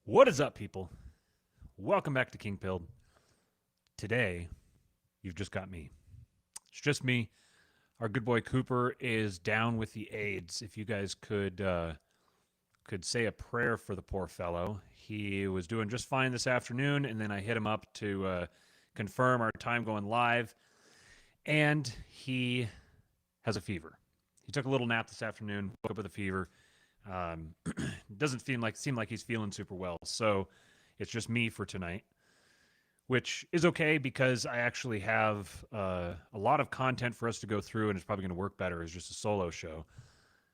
What is up, people? Welcome back to King Pilled. Today, you've just got me. It's just me. Our good boy Cooper is down with the AIDS. If you guys could say a prayer for the poor fellow. He was doing just fine this afternoon, and then I hit him up to confirm our time going live, and he has a fever. He took a little nap this afternoon, woke up with a fever. Doesn't seem like he's feeling super well. So it's just me for tonight, which is okay because I actually have a lot of content for us to go through, and it's probably going to work better as just a solo show.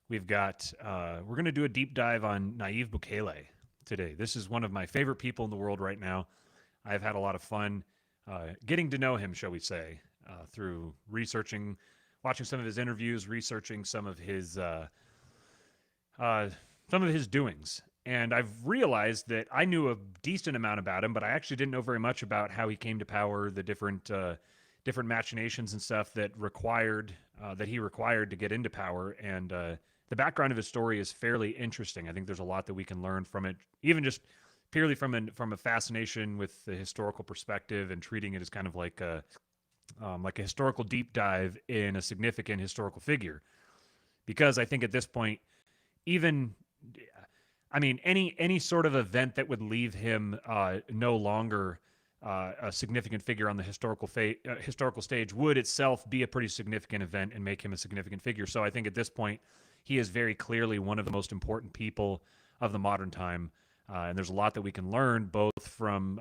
We've got we're going to do a deep dive on Nayib Bukele today. This is one of my favorite people in the world right now. I've had a lot of fun getting to know him, shall we say, through researching, watching some of his interviews, researching some of his doings. And I've realized that I knew a decent amount about him, but I actually didn't know very much about how he came to power, the different machinations and stuff that he required to get into power. And the background of his story is fairly interesting. I think there's a lot that we can learn from it, even just purely from a fascination with the historical perspective and treating it as kind of like a historical deep dive in a significant historical figure. Because I think at this point, even any sort of event that would leave him no longer a significant figure on the historical stage would itself be a pretty significant event and make him a significant figure. So I think at this point, he is very clearly one of the most important people of the modern time. And there's a lot that we can learn, both from,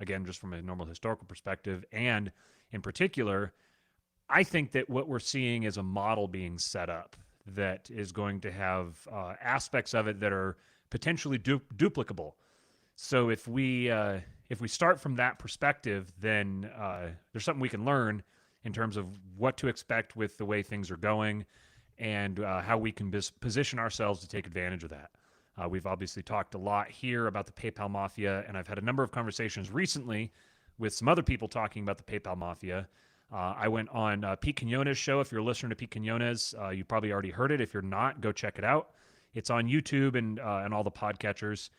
again, just from a normal historical perspective. And in particular, I think that what we're seeing is a model being set up that is going to have aspects of it that are potentially duplicable. So if we start from that perspective, then there's something we can learn in terms of what to expect with the way things are going and how we can position ourselves to take advantage of that. We've obviously talked a lot here about the PayPal Mafia, and I've had a number of conversations recently with some other people talking about the PayPal Mafia. I went on Pete Quinones' show. If you're listening to Pete Quinones, you probably already heard it. If you're not, go check it out. It's on YouTube and all the podcatchers.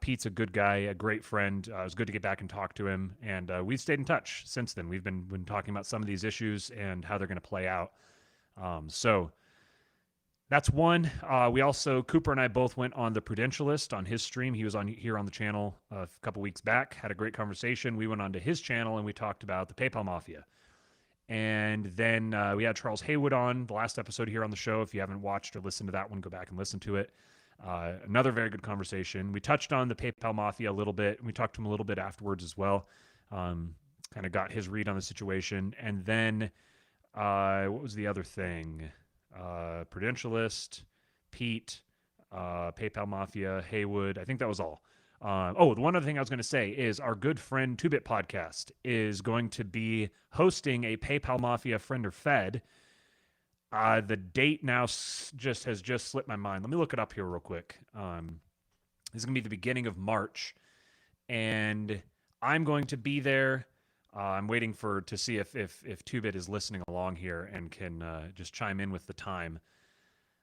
Pete's a good guy, a great friend. It was good to get back and talk to him, and we've stayed in touch since then. We've been talking about some of these issues and how they're going to play out. So that's one. We also, Cooper and I both went on The Prudentialist on his stream. He was on here on the channel a couple weeks back, had a great conversation. We went on to his channel and we talked about the PayPal Mafia. And then we had Charles Haywood on the last episode here on the show. If you haven't watched or listened to that one, go back and listen to it. Another very good conversation. We touched on the PayPal Mafia a little bit. We talked to him a little bit afterwards as well. Kind of got his read on the situation. And then what was the other thing? Prudentialist, Pete, PayPal Mafia, Haywood. I think that was all. The one other thing I was going to say is our good friend 2-Bit Podcast is going to be hosting a PayPal Mafia Friend or Fed. The date now has just slipped my mind. Let me look it up here real quick. This is going to be the beginning of March, and I'm going to be there. I'm waiting to see if 2-Bit is listening along here and can just chime in with the time.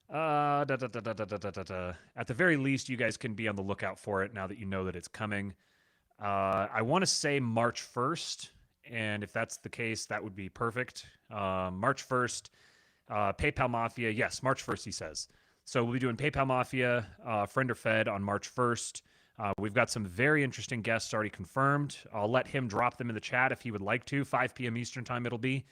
At the very least, you guys can be on the lookout for it now that you know that it's coming. I want to say March 1st, and if that's the case, that would be perfect. March 1st, PayPal Mafia. Yes, March 1st, he says. So we'll be doing PayPal Mafia, Friend or Fed on March 1st. We've got some very interesting guests already confirmed. I'll let him drop them in the chat if he would like to. 5 p.m. Eastern time it'll be.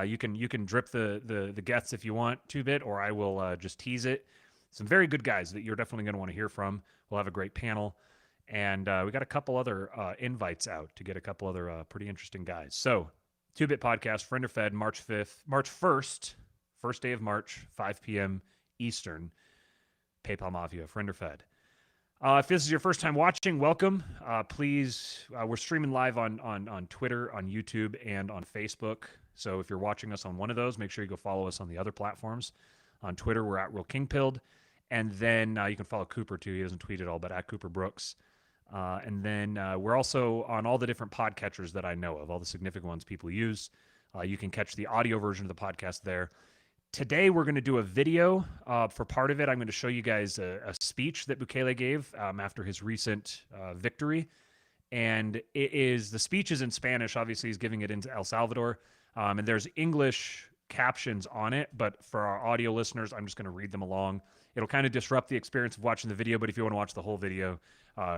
You can drip the guests if you want, 2-Bit, or I will just tease it. Some very good guys that you're definitely going to want to hear from. We'll have a great panel. And we got a couple other invites out to get a couple other pretty interesting guys. So 2-Bit Podcast, Friend or Fed, March 1st, first day of March, 5 p.m. Eastern. PayPal Mafia, Friend or Fed. If this is your first time watching, welcome. Please, we're streaming live on Twitter, on YouTube, and on Facebook. So if you're watching us on one of those, make sure you go follow us on the other platforms. On Twitter, we're at Real King Pilled. And then you can follow Cooper, too. He doesn't tweet at all, but at Cooper Brooks. And then we're also on all the different podcatchers that I know of, all the significant ones people use. You can catch the audio version of the podcast there. Today, we're going to do a video for part of it. I'm going to show you guys a speech that Bukele gave after his recent victory. And the speech is in Spanish. Obviously, he's giving it in El Salvador. And there's English captions on it. But for our audio listeners, I'm just going to read them along. It'll kind of disrupt the experience of watching the video. But if you want to watch the whole video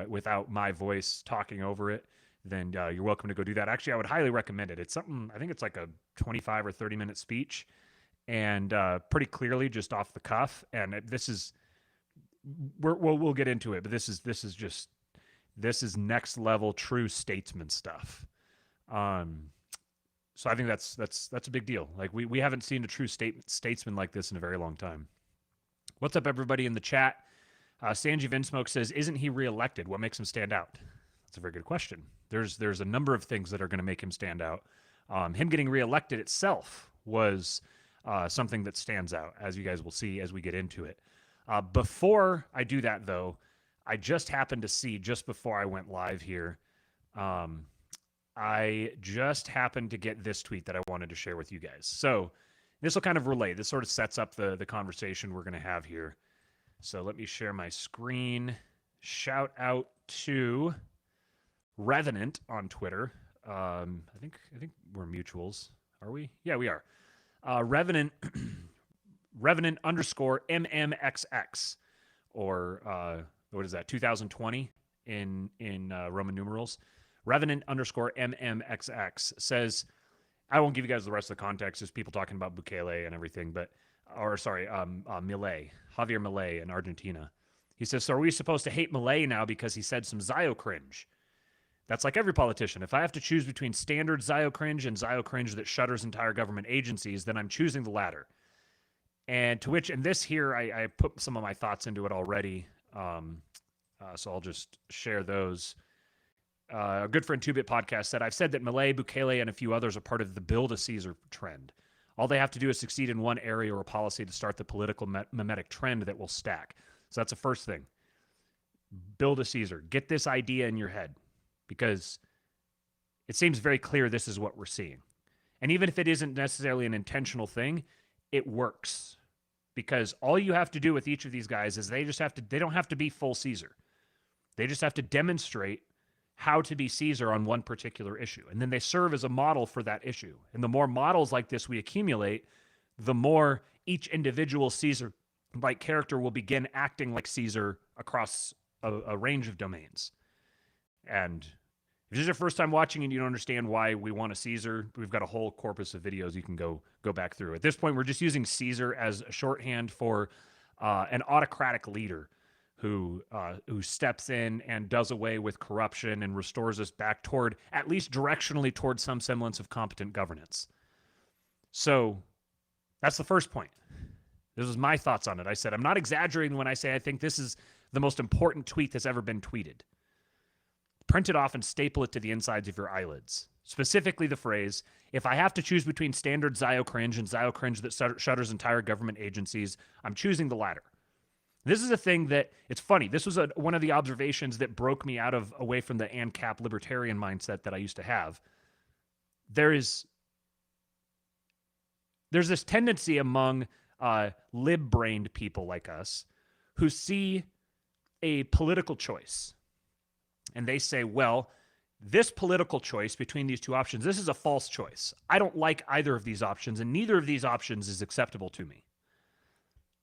without my voice talking over it, then you're welcome to go do that. Actually, I would highly recommend it. It's something, I think it's like a 25 or 30-minute speech. And pretty clearly just off the cuff. And this is, we'll get into it, but this is next level true statesman stuff. So I think that's a big deal. Like we haven't seen a true statesman like this in a very long time. What's up, everybody in the chat? Sanjeev Vinsmoke says, isn't he reelected? What makes him stand out? That's a very good question. There's a number of things that are going to make him stand out. Him getting reelected itself was something that stands out, as you guys will see as we get into it. Before I do that, though, I just happened to see, just before I went live here, I just happened to get this tweet that I wanted to share with you guys. So this will kind of relate. This sort of sets up the conversation we're going to have here. So let me share my screen. Shout out to Revenant on Twitter. I think we're mutuals. Are we? Yeah, we are. Revenant underscore MMXX, or what is that? 2020 in Roman numerals. Revenant underscore MMXX says, I won't give you guys the rest of the context. There's people talking about Bukele and everything, Milei, Javier Milei in Argentina. He says, so are we supposed to hate Milei now because he said some Zio cringe? That's like every politician. If I have to choose between standard Zio cringe and Zio cringe that shutters entire government agencies, then I'm choosing the latter. And to which, and this here, I put some of my thoughts into it already. So I'll just share those. A good friend 2-Bit Podcast said, I've said that Milei, Bukele, and a few others are part of the build a Caesar trend. All they have to do is succeed in one area or policy to start the political mimetic trend that will stack. So that's the first thing. Build a Caesar. Get this idea in your head, because it seems very clear this is what we're seeing. And even if it isn't necessarily an intentional thing, it works. Because all you have to do with each of these guys is they don't have to be full Caesar. They just have to demonstrate how to be Caesar on one particular issue. And then they serve as a model for that issue. And the more models like this we accumulate, the more each individual Caesar-like character will begin acting like Caesar across a range of domains. And if this is your first time watching and you don't understand why we want a Caesar, we've got a whole corpus of videos you can go back through. At this point, we're just using Caesar as a shorthand for an autocratic leader who steps in and does away with corruption and restores us back toward, at least directionally, toward some semblance of competent governance. So that's the first point. This was my thoughts on it. I said, I'm not exaggerating when I say I think this is the most important tweet that's ever been tweeted. Print it off and staple it to the insides of your eyelids. Specifically the phrase, if I have to choose between standard Zio cringe and Zio cringe that shutters entire government agencies, I'm choosing the latter. This is a thing that, it's funny, this was one of the observations that broke me away from the ANCAP libertarian mindset that I used to have. There's this tendency among lib-brained people like us who see a political choice. And they say, well, this political choice between these two options, this is a false choice. I don't like either of these options, and neither of these options is acceptable to me.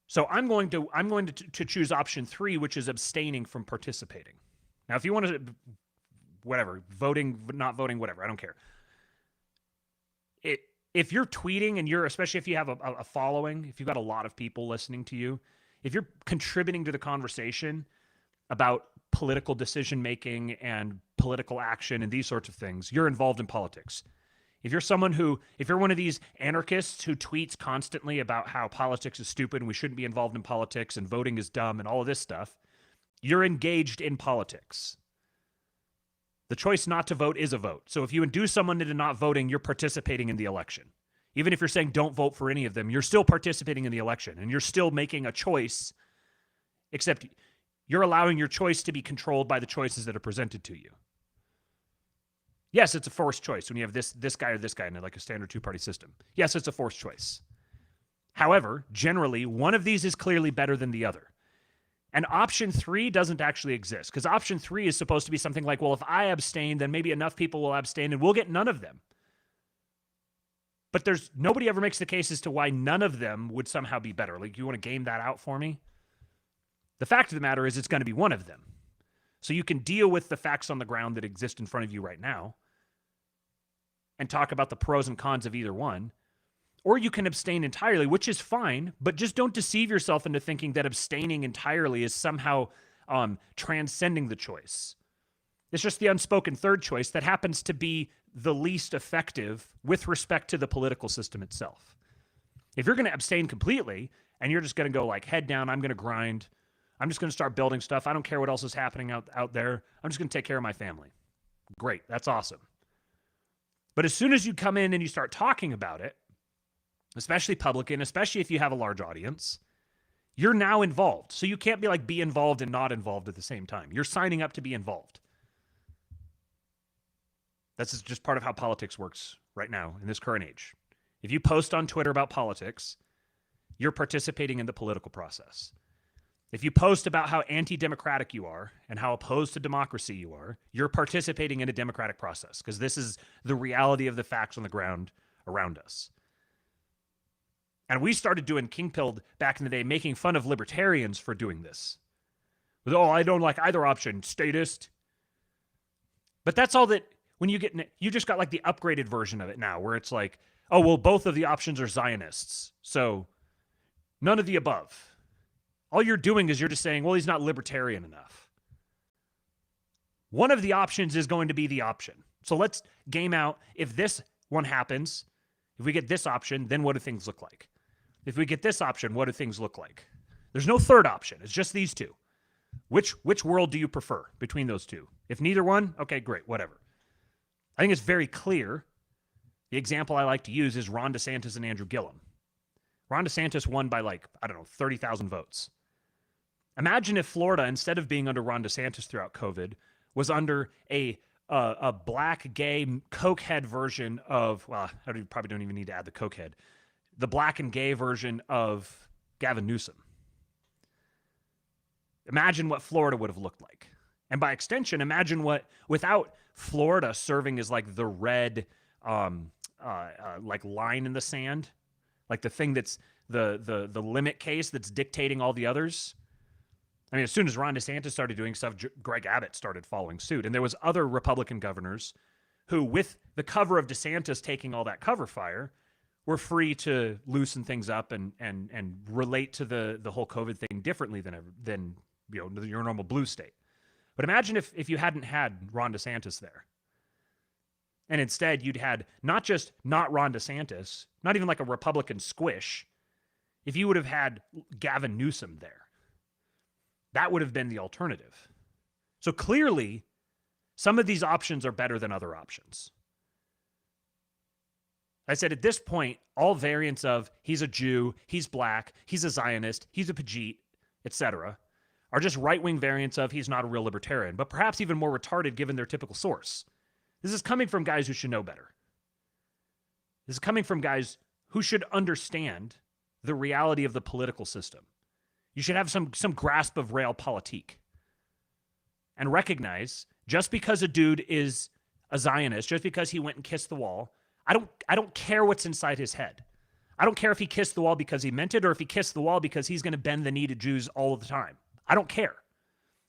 So I'm going to choose option 3, which is abstaining from participating. Now, if you want to, whatever, voting, not voting, whatever, I don't care. If you're tweeting and especially if you have a following, if you've got a lot of people listening to you, if you're contributing to the conversation about political decision-making and political action and these sorts of things, you're involved in politics. If you're one of these anarchists who tweets constantly about how politics is stupid and we shouldn't be involved in politics and voting is dumb and all of this stuff, you're engaged in politics. The choice not to vote is a vote. So if you induce someone into not voting, you're participating in the election. Even if you're saying don't vote for any of them, you're still participating in the election and you're still making a choice, except you're allowing your choice to be controlled by the choices that are presented to you. Yes, it's a forced choice when you have this guy or this guy in like a standard two-party system. Yes, it's a forced choice. However, generally, one of these is clearly better than the other. And option 3 doesn't actually exist, because option 3 is supposed to be something like, well, if I abstain, then maybe enough people will abstain and we'll get none of them. But nobody ever makes the case as to why none of them would somehow be better. Like, you want to game that out for me? The fact of the matter is it's going to be one of them. So you can deal with the facts on the ground that exist in front of you right now and talk about the pros and cons of either one. Or you can abstain entirely, which is fine, but just don't deceive yourself into thinking that abstaining entirely is somehow transcending the choice. It's just the unspoken third choice that happens to be the least effective with respect to the political system itself. If you're going to abstain completely and you're just going to go like head down, I'm going to grind, I'm just going to start building stuff, I don't care what else is happening out there, I'm just going to take care of my family. Great, that's awesome. But as soon as you come in and you start talking about it, especially public, and especially if you have a large audience, you're now involved. So you can't be like be involved and not involved at the same time. You're signing up to be involved. That's just part of how politics works right now in this current age. If you post on Twitter about politics, you're participating in the political process. If you post about how anti-democratic you are and how opposed to democracy you are, you're participating in a democratic process, because this is the reality of the facts on the ground around us. And we started doing King Pilled back in the day, making fun of libertarians for doing this. With, oh, I don't like either option, statist. But that's all that, when you get, you just got like the upgraded version of it now, where it's like, oh, well, both of the options are Zionists, so none of the above. All you're doing is you're just saying, well, he's not libertarian enough. One of the options is going to be the option. So let's game out, if this one happens, if we get this option, then what do things look like? If we get this option, what do things look like? There's no third option. It's just these two. Which world do you prefer between those two? If neither one, okay, great, whatever. I think it's very clear. The example I like to use is Ron DeSantis and Andrew Gillum. Ron DeSantis won by 30,000 votes. Imagine if Florida, instead of being under Ron DeSantis throughout COVID, was under a black, gay, cokehead version of, well, I probably don't even need to add the cokehead, the black and gay version of Gavin Newsom. Imagine what Florida would have looked like. And by extension, imagine what, without Florida serving as like the red like line in the sand, like the thing that's the limit case that's dictating all the others. I mean, as soon as Ron DeSantis started doing stuff, Greg Abbott started following suit. And there was other Republican governors who, with the cover of DeSantis taking all that cover fire, were free to loosen things up and relate to the whole COVID thing differently than your normal blue state. But imagine if you hadn't had Ron DeSantis there. And instead you'd had not just not Ron DeSantis, not even like a Republican squish, if you would have had Gavin Newsom there. That would have been the alternative. So clearly, some of these options are better than other options. I said at this point, all variants of he's a Jew, he's black, he's a Zionist, he's a Pajit, etc., are just right-wing variants of he's not a real libertarian, but perhaps even more retarded given their typical source. This is coming from guys who should know better. This is coming from guys who should understand the reality of the political system. You should have some grasp of realpolitik and recognize just because a dude is a Zionist, just because he went and kissed the wall, I don't care what's inside his head. I don't care if he kissed the wall because he meant it or if he kissed the wall because he's going to bend the knee to Jews all of the time. I don't care.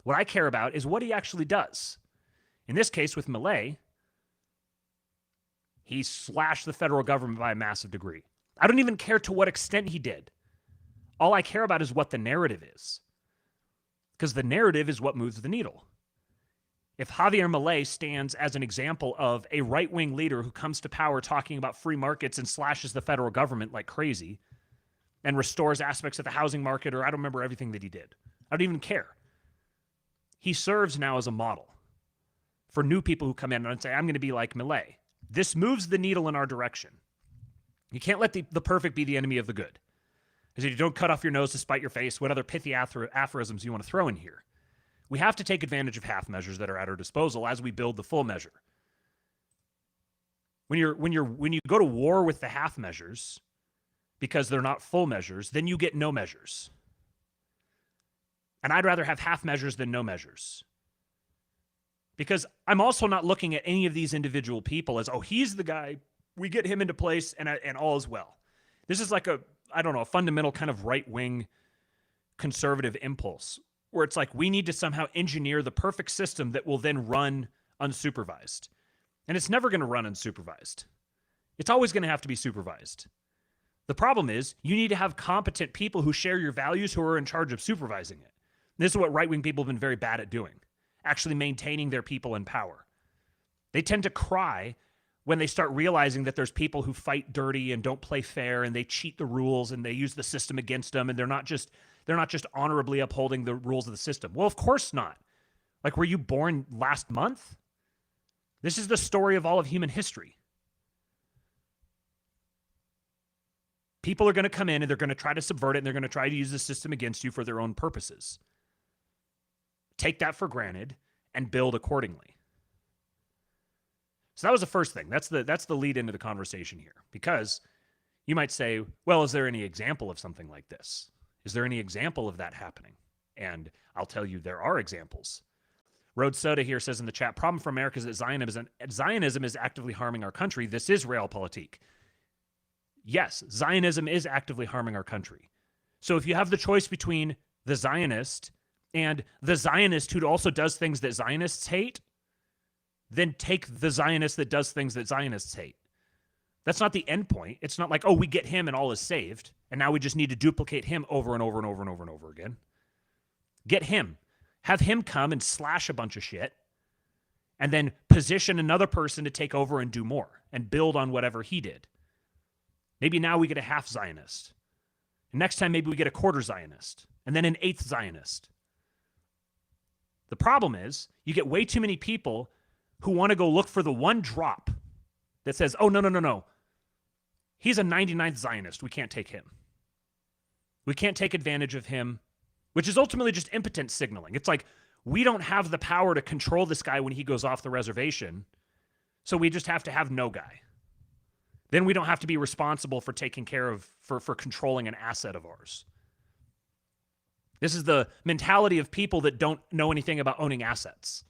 What I care about is what he actually does. In this case with Milei, he slashed the federal government by a massive degree. I don't even care to what extent he did. All I care about is what the narrative is. Because the narrative is what moves the needle. If Javier Milei stands as an example of a right-wing leader who comes to power talking about free markets and slashes the federal government like crazy and restores aspects of the housing market, or I don't remember everything that he did. I don't even care. He serves now as a model for new people who come in and say, I'm going to be like Milei. This moves the needle in our direction. You can't let the perfect be the enemy of the good. Because you don't cut off your nose to spite your face, what other pithy aphorisms you want to throw in here. We have to take advantage of half measures that are at our disposal as we build the full measure. When you go to war with the half measures, because they're not full measures, then you get no measures. And I'd rather have half measures than no measures. Because I'm also not looking at any of these individual people as, oh, he's the guy, we get him into place and all is well. This is like a fundamental kind of right-wing conservative impulse where it's like we need to somehow engineer the perfect system that will then run unsupervised. And it's never going to run unsupervised. It's always going to have to be supervised. The problem is you need to have competent people who share your values who are in charge of supervising it. This is what right-wing people have been very bad at doing, actually maintaining their people in power. They tend to cry when they start realizing that there's people who fight dirty and don't play fair and they cheat the rules and they use the system against them and they're not just honorably upholding the rules of the system. Well, of course not. Like, were you born last month? This is the story of all of human history. People are going to come in and they're going to try to subvert it and they're going to try to use the system against you for their own purposes. Take that for granted and build accordingly. So that was the first thing. That's the lead into the conversation here. Because you might say, well, is there any example of something like this? Is there any example of that happening? And I'll tell you there are examples. Road Soda here says in the chat, problem for America is that Zionism is actively harming our country. This is realpolitik. Yes, Zionism is actively harming our country. So if you have the choice between the Zionist and the Zionist who also does things that Zionists hate, then take the Zionist that does things that Zionists hate. That's not the end point. It's not like, oh, we get him and all is saved, and now we just need to duplicate him over and over and over and over and over again. Get him. Have him come and slash a bunch of shit, and then position another person to take over and do more and build on whatever he did. Maybe now we get a half Zionist. And next time, maybe we get a quarter Zionist, and then an eighth Zionist. The problem is you get way too many people who want to go look for the one drop that says, oh, no. He's a 99th Zionist. We can't take him. We can't take advantage of him, which is ultimately just impotent signaling. It's like, we don't have the power to control this guy when he goes off the reservation, so we just have to have no guy. Then we don't have to be responsible for taking care of, for controlling an asset of ours. This is the mentality of people that don't know anything about owning assets.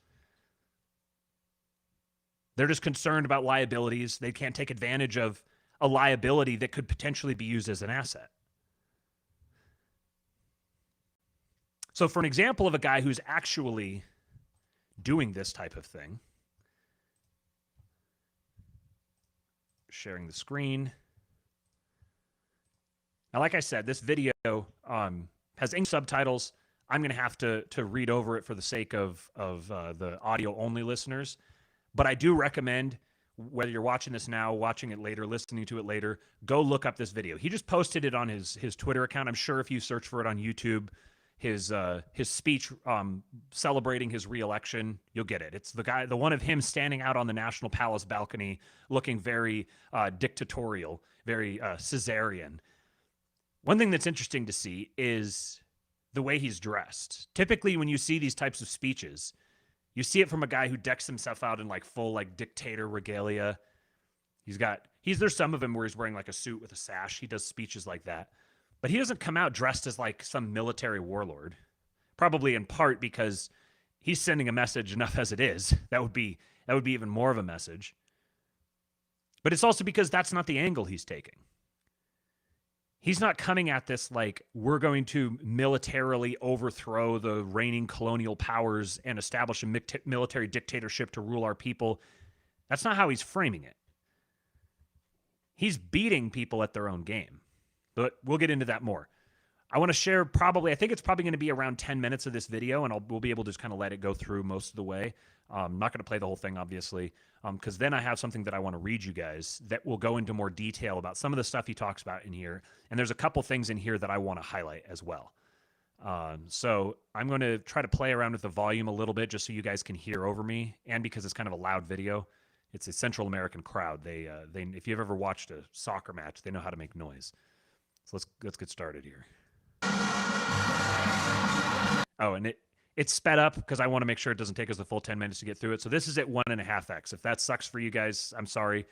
They're just concerned about liabilities. They can't take advantage of a liability that could potentially be used as an asset. So for an example of a guy who's actually doing this type of thing, sharing the screen. Now, like I said, this video has English subtitles. I'm going to have to read over it for the sake of the audio-only listeners. But I do recommend, whether you're watching this now, watching it later, listening to it later, go look up this video. He just posted it on his Twitter account. I'm sure if you search for it on YouTube, his speech celebrating his re-election, you'll get it. It's the one of him standing out on the National Palace balcony looking very dictatorial, very Caesarian. One thing that's interesting to see is the way he's dressed. Typically, when you see these types of speeches, you see it from a guy who decks himself out in like full like dictator regalia. There's some of him where he's wearing like a suit with a sash. He does speeches like that. But he doesn't come out dressed as like some military warlord, probably in part because he's sending a message enough as it is. That would be even more of a message. But it's also because that's not the angle he's taking. He's not coming at this like we're going to militarily overthrow the reigning colonial powers and establish a military dictatorship to rule our people. That's not how he's framing it. He's beating people at their own game. But we'll get into that more. I want to share I think it's probably going to be around 10 minutes of this video, and we'll be able to just kind of let it go through most of the way. I'm not going to play the whole thing, obviously, because then I have something that I want to read you guys that will go into more detail about some of the stuff he talks about in here. And there's a couple things in here that I want to highlight as well. So I'm going to try to play around with the volume a little bit just so you guys can hear over me, and because it's kind of a loud video. It's a Central American crowd. They if you've ever watched a soccer match, they know how to make noise. So let's get started here. Oh, and it's sped up because I want to make sure it doesn't take us the full 10 minutes to get through it. So this is at 1.5x. If that sucks for you guys, I'm sorry.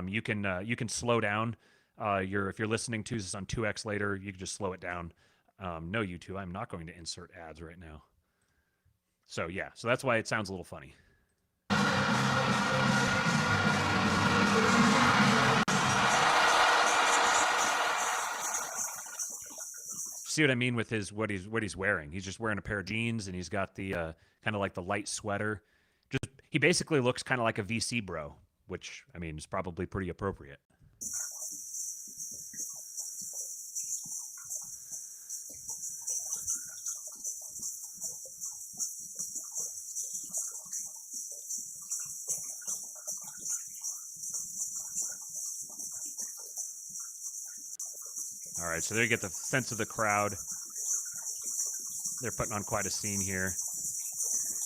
You can slow down. if you're listening to this on 2x later, you can just slow it down. No, YouTube, I'm not going to insert ads right now. So yeah, so that's why it sounds a little funny. See what I mean with what he's wearing? He's just wearing a pair of jeans, and he's got the kind of like the light sweater. He basically looks kind of like a VC bro, which I mean is probably pretty appropriate. All right, so there you get the sense of the crowd. They're putting on quite a scene here.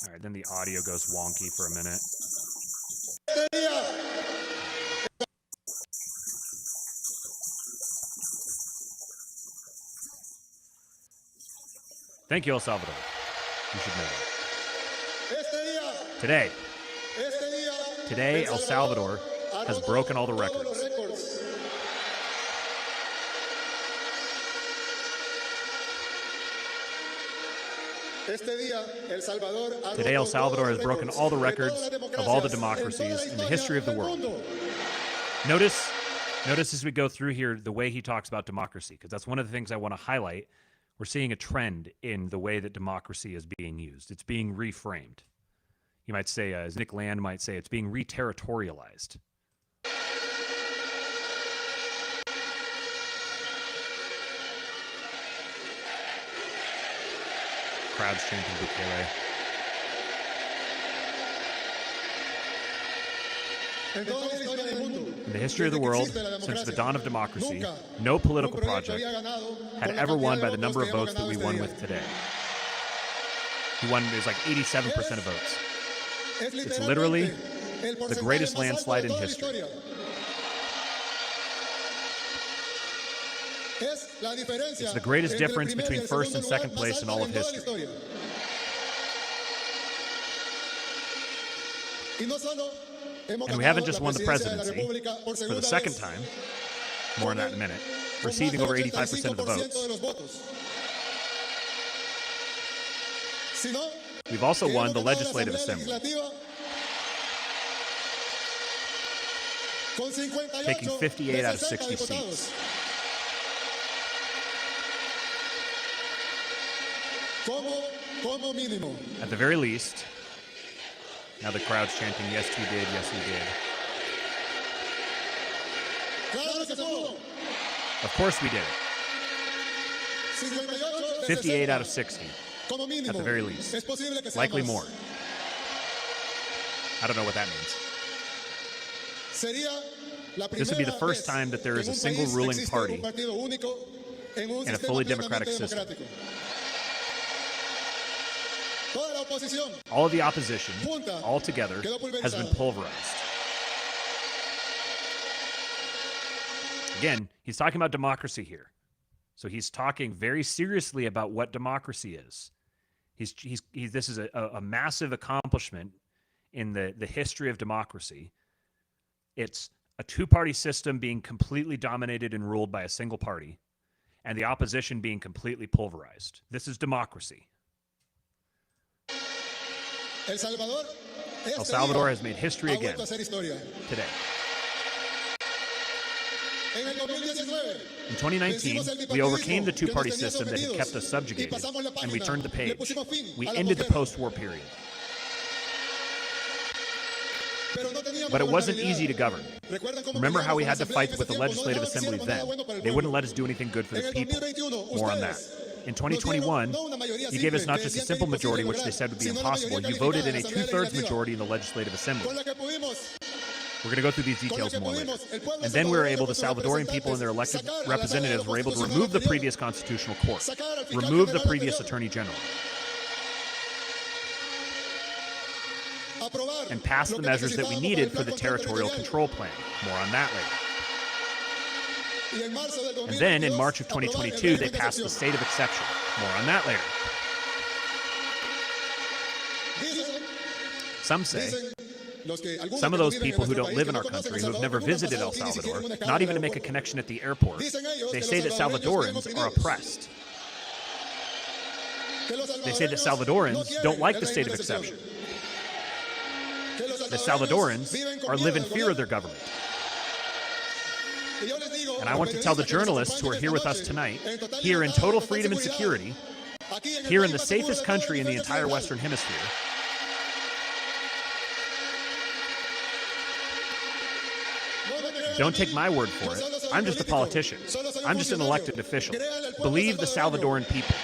All right, then the audio goes wonky for a minute. Thank you, El Salvador. You should know that. Today, El Salvador has broken all the records. Today, El Salvador has broken all the records of all the democracies in the history of the world. Notice as we go through here the way he talks about democracy, because that's one of the things I want to highlight. We're seeing a trend in the way that democracy is being used. It's being reframed. You might say, as Nick Land might say, it's being re-territorialized. Crowds chanting Bukele. In the history of the world, since the dawn of democracy, no political project had ever won by the number of votes that we won with today. There's like 87% of votes. It's literally the greatest landslide in history. It's the greatest difference between first and second place in all of history. And we haven't just won the presidency for the second time, more on that in a minute, receiving over 85% of the votes. We've also won the Legislative Assembly, taking 58 out of 60 seats. At the very least, now the crowd's chanting, yes, we did, yes, we did. Of course we did it. 58 out of 60, at the very least. Likely more. I don't know what that means. This would be the first time that there is a single ruling party in a fully democratic system. All of the opposition, all together, has been pulverized. Again, he's talking about democracy here. So he's talking very seriously about what democracy is. This is a massive accomplishment in the history of democracy. It's a two-party system being completely dominated and ruled by a single party, and the opposition being completely pulverized. This is democracy. El Salvador has made history again today. In 2019, we overcame the two-party system that had kept us subjugated, and we turned the page. We ended the post-war period. But it wasn't easy to govern. Remember how we had to fight with the Legislative Assembly then? They wouldn't let us do anything good for the people. More on that. In 2021, you gave us not just a simple majority, which they said would be impossible. You voted in a two-thirds majority in the Legislative Assembly. We're going to go through these details more later. And then we were able, the Salvadorian people and their elected representatives were able to remove the previous constitutional court, remove the previous attorney general, and pass the measures that we needed for the territorial control plan. More on that later. And then in March of 2022, they passed the state of exception. More on that later. Some say Some of those people who don't live in our country, who have never visited El Salvador, not even to make a connection at the airport, they say that Salvadorans are oppressed. They say that Salvadorans don't like the state of exception. The Salvadorans live in fear of their government. And I want to tell the journalists who are here with us tonight, here in total freedom and security, here in the safest country in the entire Western Hemisphere, don't take my word for it. I'm just a politician. I'm just an elected official. Believe the Salvadoran people.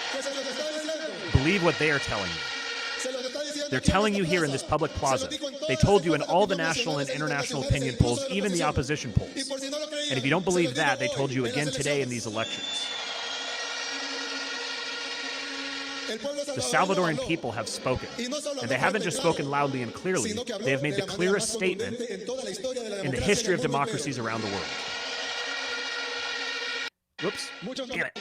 Believe what they are telling you. They're telling you here in this public plaza. They told you in all the national and international opinion polls, even the opposition polls. And if you don't believe that, they told you again today in these elections. The Salvadoran people have spoken, and they haven't just spoken loudly and clearly. They have made the clearest statement in the history of democracies around the world. Whoops. Damn it.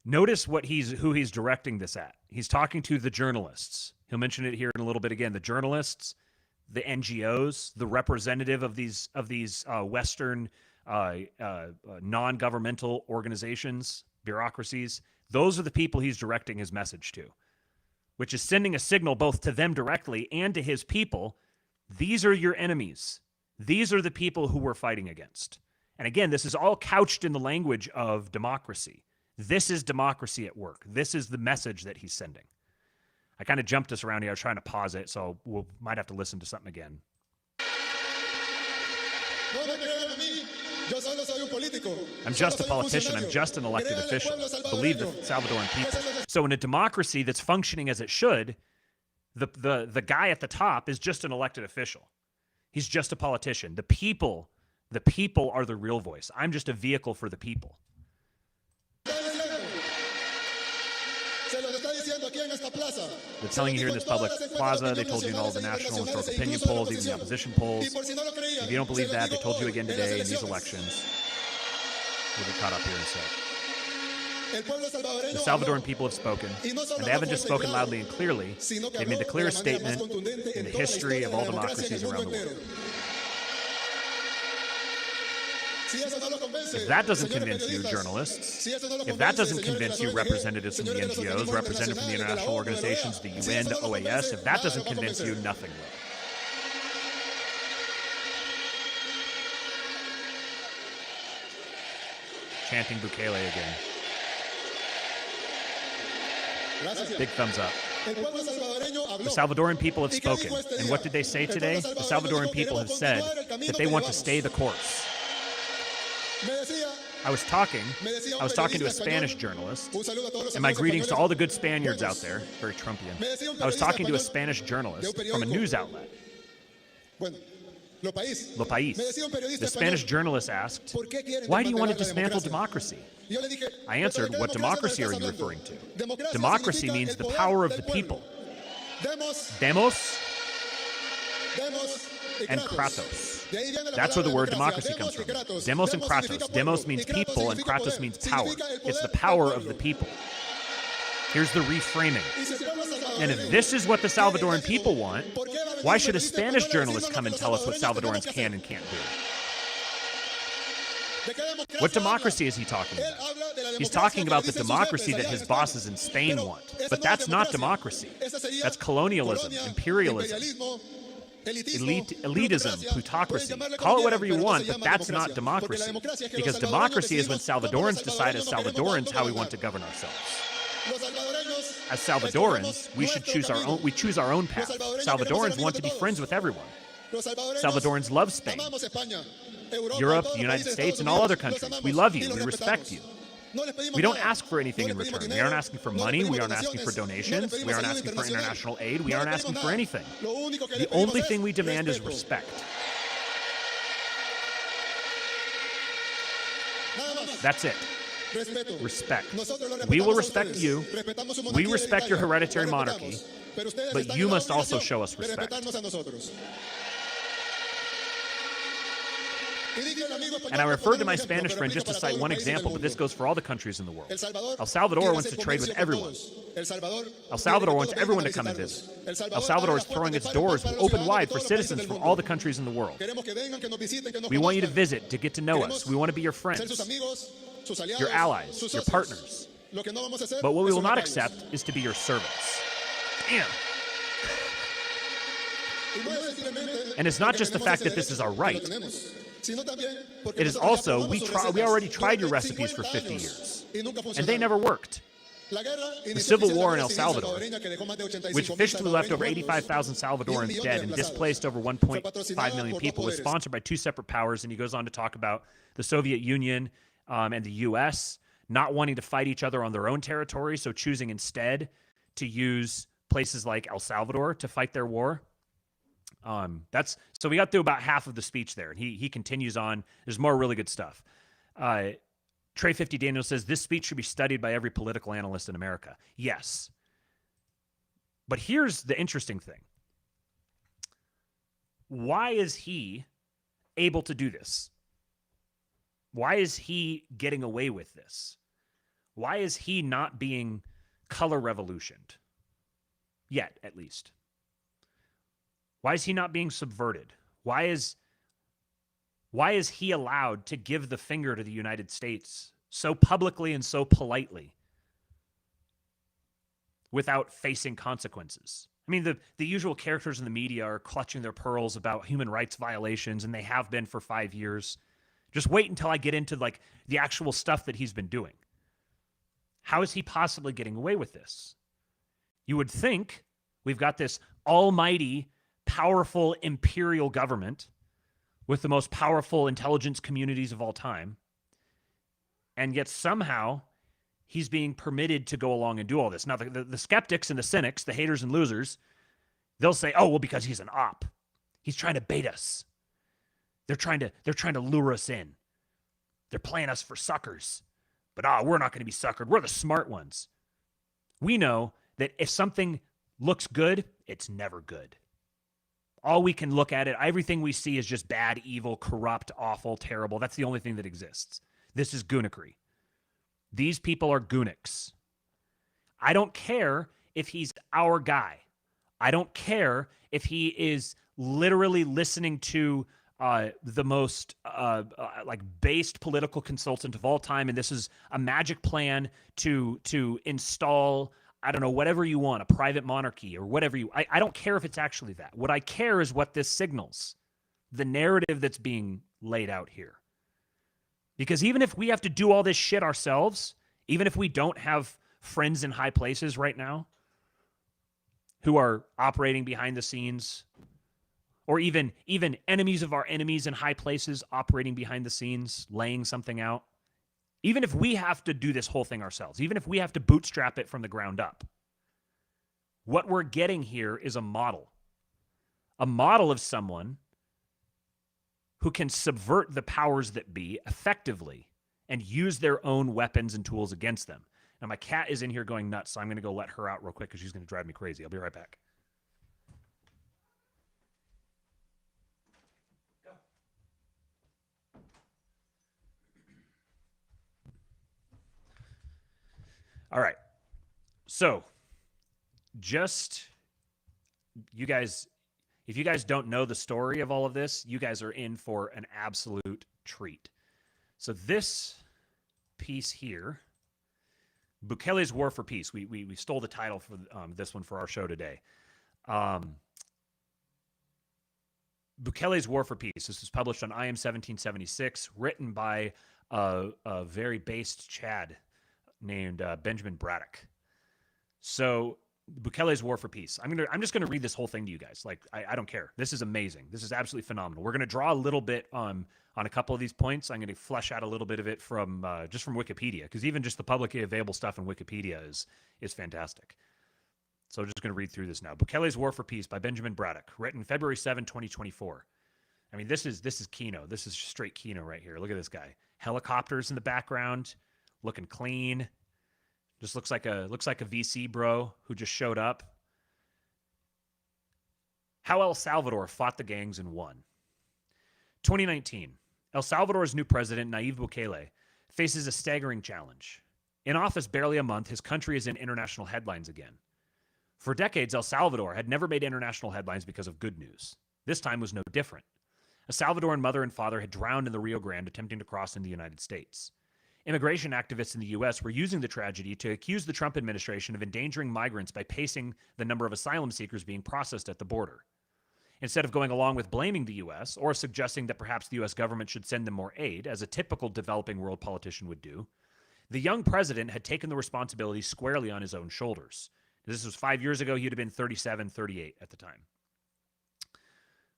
Notice who he's directing this at. He's talking to the journalists. He'll mention it here in a little bit again. The journalists, the NGOs, the representative of these Western non-governmental organizations, bureaucracies. Those are the people he's directing his message to, which is sending a signal both to them directly and to his people. These are your enemies. These are the people who we're fighting against. And again, this is all couched in the language of democracy. This is democracy at work. This is the message that he's sending. I kind of jumped us around here. I was trying to pause it, so we might have to listen to something again. I'm just a politician. I'm just an elected official. Believe the Salvadoran people. So in a democracy that's functioning as it should, the guy at the top is just an elected official. He's just a politician. The people are the real voice. I'm just a vehicle for the people. They're telling you here in this public plaza. They told you in all the national and historical opinion polls, even the opposition polls. If you don't believe that, they told you again today in these elections. We'll get caught up here in a sec. The Salvadoran people have spoken, and they haven't just spoken loudly and clearly. They've made the clearest statement in the history of all democracies around the world. If that doesn't convince you, journalists, if that doesn't convince you, representatives from the NGOs, representatives from the international organizations, the UN, the OAS, if that doesn't convince you, nothing will. Chanting Bukele again. Big thumbs up. The Salvadoran people have spoken. And what did they say today? The Salvadoran people have said that they want to stay the course. I was talking to a Spanish journalist, and my greetings to all the good Spaniards out there, very Trumpian. I was talking to a Spanish journalist from a news outlet, Lo País. The Spanish journalist asked, "Why do you want to dismantle democracy?" I answered, "What democracy are you referring to?" Democracy means the power of the people. Demos and kratos. That's where the word democracy comes from. Demos and kratos. Demos means people, and kratos means power. It's the power of the people. Here's the reframing. And if this is what the Salvadoran people want, why should a Spanish journalist come and tell us what Salvadorans can and can't do? What democracy is he talking about? He's talking about the democracy that his bosses in Spain want. But that's not democracy. That's colonialism, imperialism, elitism, plutocracy. Call it whatever you want, but that's not democracy. Because democracy is when Salvadorans decide as Salvadorans how we want to govern ourselves. As Salvadorans, we choose our own path. Salvadorans want to be friends with everyone. Salvadorans love Spain, Europe, the United States, and all other countries. We love you. We respect you. We don't ask for anything in return. We aren't asking for money. We aren't asking for donations. We aren't asking for international aid. We aren't asking for anything. The only thing we demand is respect. That's it. Respect. We will respect you. We respect your hereditary monarchy, but you must also show us respect. And I referred to my Spanish friend just to cite one example, but this goes for all the countries in the world. El Salvador wants to trade with everyone. El Salvador wants everyone to come and visit. El Salvador is throwing its doors open wide for citizens from all the countries in the world. We want you to visit, to get to know us. We want to be your friends, your allies, your partners. But what we will not accept is to be your servants. Damn. And it's not just the fact that this is our right. It is also, we already tried your recipes for 50 years, and they never worked. The civil war in El Salvador, which officially left over 85,000 Salvadorans dead and displaced over 1.5 million people, was sponsored by two separate powers, and he goes on to talk about the Soviet Union and the U.S. not wanting to fight each other on their own territory, so choosing instead to use places like El Salvador to fight their war. So we got through about half of the speech there, and he continues on. There's more really good stuff. Trey 50 Daniel says, this speech should be studied by every political analyst in America. Yes. But here's the interesting thing. Why is he able to do this? Why is he getting away with this? Why is he not being color revolutioned? Yet, at least. Why is he not being subverted? Why is he allowed to give the finger to the United States so publicly and so politely without facing consequences? I mean, the usual characters in the media are clutching their pearls about human rights violations, and they have been for 5 years. Just wait until I get into like the actual stuff that he's been doing. How is he possibly getting away with this? You would think we've got this almighty, powerful imperial government with the most powerful intelligence communities of all time, and yet somehow he's being permitted to go along and do all this. Now, the skeptics and the cynics, the haters and losers, they'll say, oh, well, because he's an op. He's trying to bait us. They're trying to lure us in. They're playing us for suckers. But we're not going to be suckered. We're the smart ones. We know that if something looks good, it's never good. All we can look at it, everything we see is just bad, evil, corrupt, awful, terrible. That's the only thing that exists. This is goonikery. These people are goonics. I don't care if he's our guy. I don't care if he is literally listening to the most based political consultant of all time, and this is a magic plan to install, I don't know, whatever you want, a private monarchy or whatever I don't care if it's actually that. What I care is what this signals, the narrative that's being laid out here. Because even if we have to do all this shit ourselves, even if we don't have friends in high places right now who are operating behind the scenes, or even enemies of our enemies in high places operating behind the scenes, laying something out, even if we have to do this whole thing ourselves, even if we have to bootstrap it from the ground up, what we're getting here is a model of someone who can subvert the powers that be effectively and use their own weapons and tools against them. Now, my cat is in here going nuts, so I'm going to go let her out real quick because she's going to drive me crazy. I'll be right back. All right. So, just you guys, if you guys don't know the story of all of this, you guys are in for an absolute treat. So this piece here, Bukele's War for Peace. We stole the title for this one for our show today. Bukele's War for Peace. This was published on IM 1776, written by a very based Chad named Benjamin Braddock. So Bukele's War for Peace. I'm just gonna read this whole thing to you guys. Like I don't care. This is amazing. This is absolutely phenomenal. We're gonna draw a little bit on a couple of these points. I'm gonna flesh out a little bit of it from just from Wikipedia, because even just the publicly available stuff in Wikipedia is fantastic. So I'm just gonna read through this now. Bukele's War for Peace by Benjamin Braddock, written February 7, 2024. I mean, this is Kino. This is straight Kino right here. Look at this guy. Helicopters in the background. Looking clean. Just looks like a VC bro who just showed up. How El Salvador fought the gangs and won. 2019. El Salvador's new president, Nayib Bukele, faces a staggering challenge. In office barely a month, his country is in international headlines again. For decades, El Salvador had never made international headlines because of good news. This time was no different. A Salvadoran mother and father had drowned in the Rio Grande attempting to cross into the United States. Immigration activists in the U.S. were using the tragedy to accuse the Trump administration of endangering migrants by pacing the number of asylum seekers being processed at the border. Instead of going along with blaming the U.S. or suggesting that perhaps the U.S. government should send them more aid, as a typical developing world politician would do, the young president had taken the responsibility squarely on his own shoulders. This was 5 years ago. He would have been 37, 38 at the time.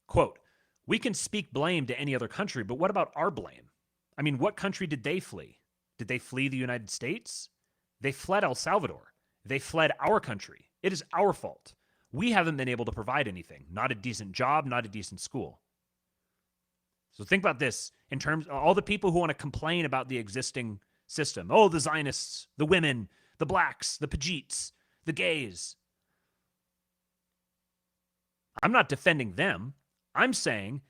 Quote, "We can speak blame to any other country, but what about our blame? I mean, what country did they flee? Did they flee the United States? They fled El Salvador. They fled our country. It is our fault. We haven't been able to provide anything. Not a decent job, not a decent school." So think about this in terms of all the people who want to complain about the existing system. Oh, the Zionists, the women, the blacks, the Pajeets, the gays. I'm not defending them. I'm saying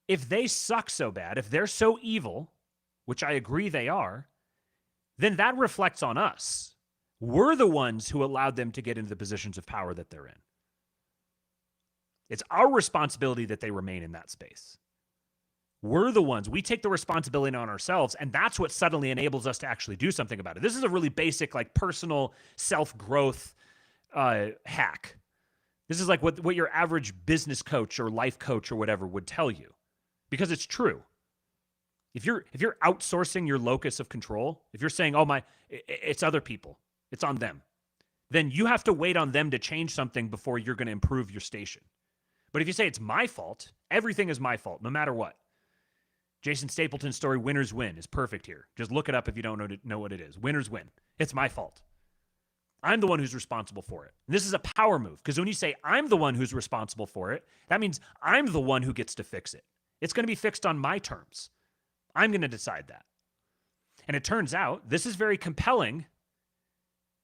if they suck so bad, if they're so evil, which I agree they are, then that reflects on us. We're the ones who allowed them to get into the positions of power that they're in. It's our responsibility that they remain in that space. We're the ones. We take the responsibility on ourselves, and that's what suddenly enables us to actually do something about it. This is a really basic, like, personal self-growth hack. This is like what your average business coach or life coach or whatever would tell you, because it's true. If you're outsourcing your locus of control, if you're saying, "Oh, it's other people, it's on them," then you have to wait on them to change something before you're going to improve your station. But if you say it's my fault, everything is my fault, no matter what. Jason Stapleton's story, Winners Win, is perfect here. Just look it up if you don't know what it is. Winners win. It's my fault. I'm the one who's responsible for it. And this is a power move, because when you say I'm the one who's responsible for it, that means I'm the one who gets to fix it. It's going to be fixed on my terms. I'm going to decide that. And it turns out this is very compelling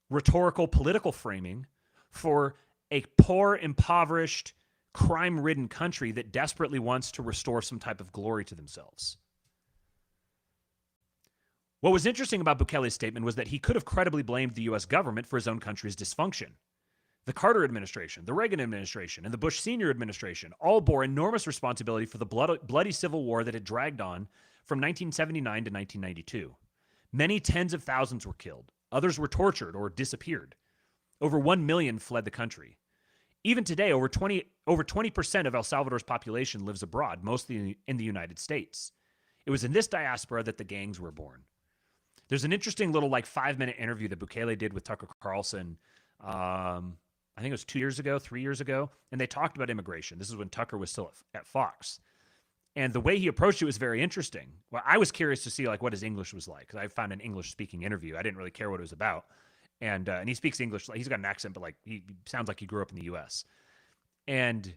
rhetorical political framing for a poor, impoverished, crime-ridden country that desperately wants to restore some type of glory to themselves. What was interesting about Bukele's statement was that he could have credibly blamed the U.S. government for his own country's dysfunction. The Carter administration, the Reagan administration, and the Bush Sr. administration all bore enormous responsibility for the bloody civil war that had dragged on from 1979 to 1992. Many tens of thousands were killed. Others were tortured or disappeared. Over 1 million fled the country. Even today, over 20% of El Salvador's population lives abroad, mostly in the United States. It was in this diaspora that the gangs were born. There's an interesting little 5-minute interview that Bukele did with Tucker Carlson, I think it was 3 years ago, and they talked about immigration. This is when Tucker was still at Fox. And the way he approached it was very interesting. Well, I was curious to see what his English was like, because I found an English-speaking interview. I didn't really care what it was about. And he speaks English. He's got an accent, but he sounds like he grew up in the U.S. And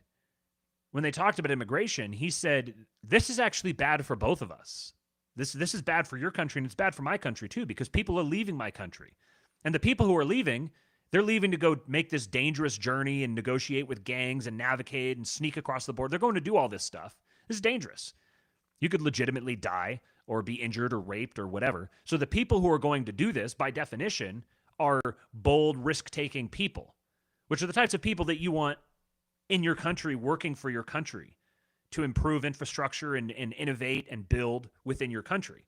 when they talked about immigration, he said, this is actually bad for both of us. This is bad for your country, and it's bad for my country too, because people are leaving my country. And the people who are leaving, they're leaving to go make this dangerous journey and negotiate with gangs and navigate and sneak across the border. They're going to do all this stuff. This is dangerous. You could legitimately die or be injured or raped or whatever. So the people who are going to do this, by definition, are bold, risk-taking people, which are the types of people that you want in your country, working for your country to improve infrastructure and innovate and build within your country.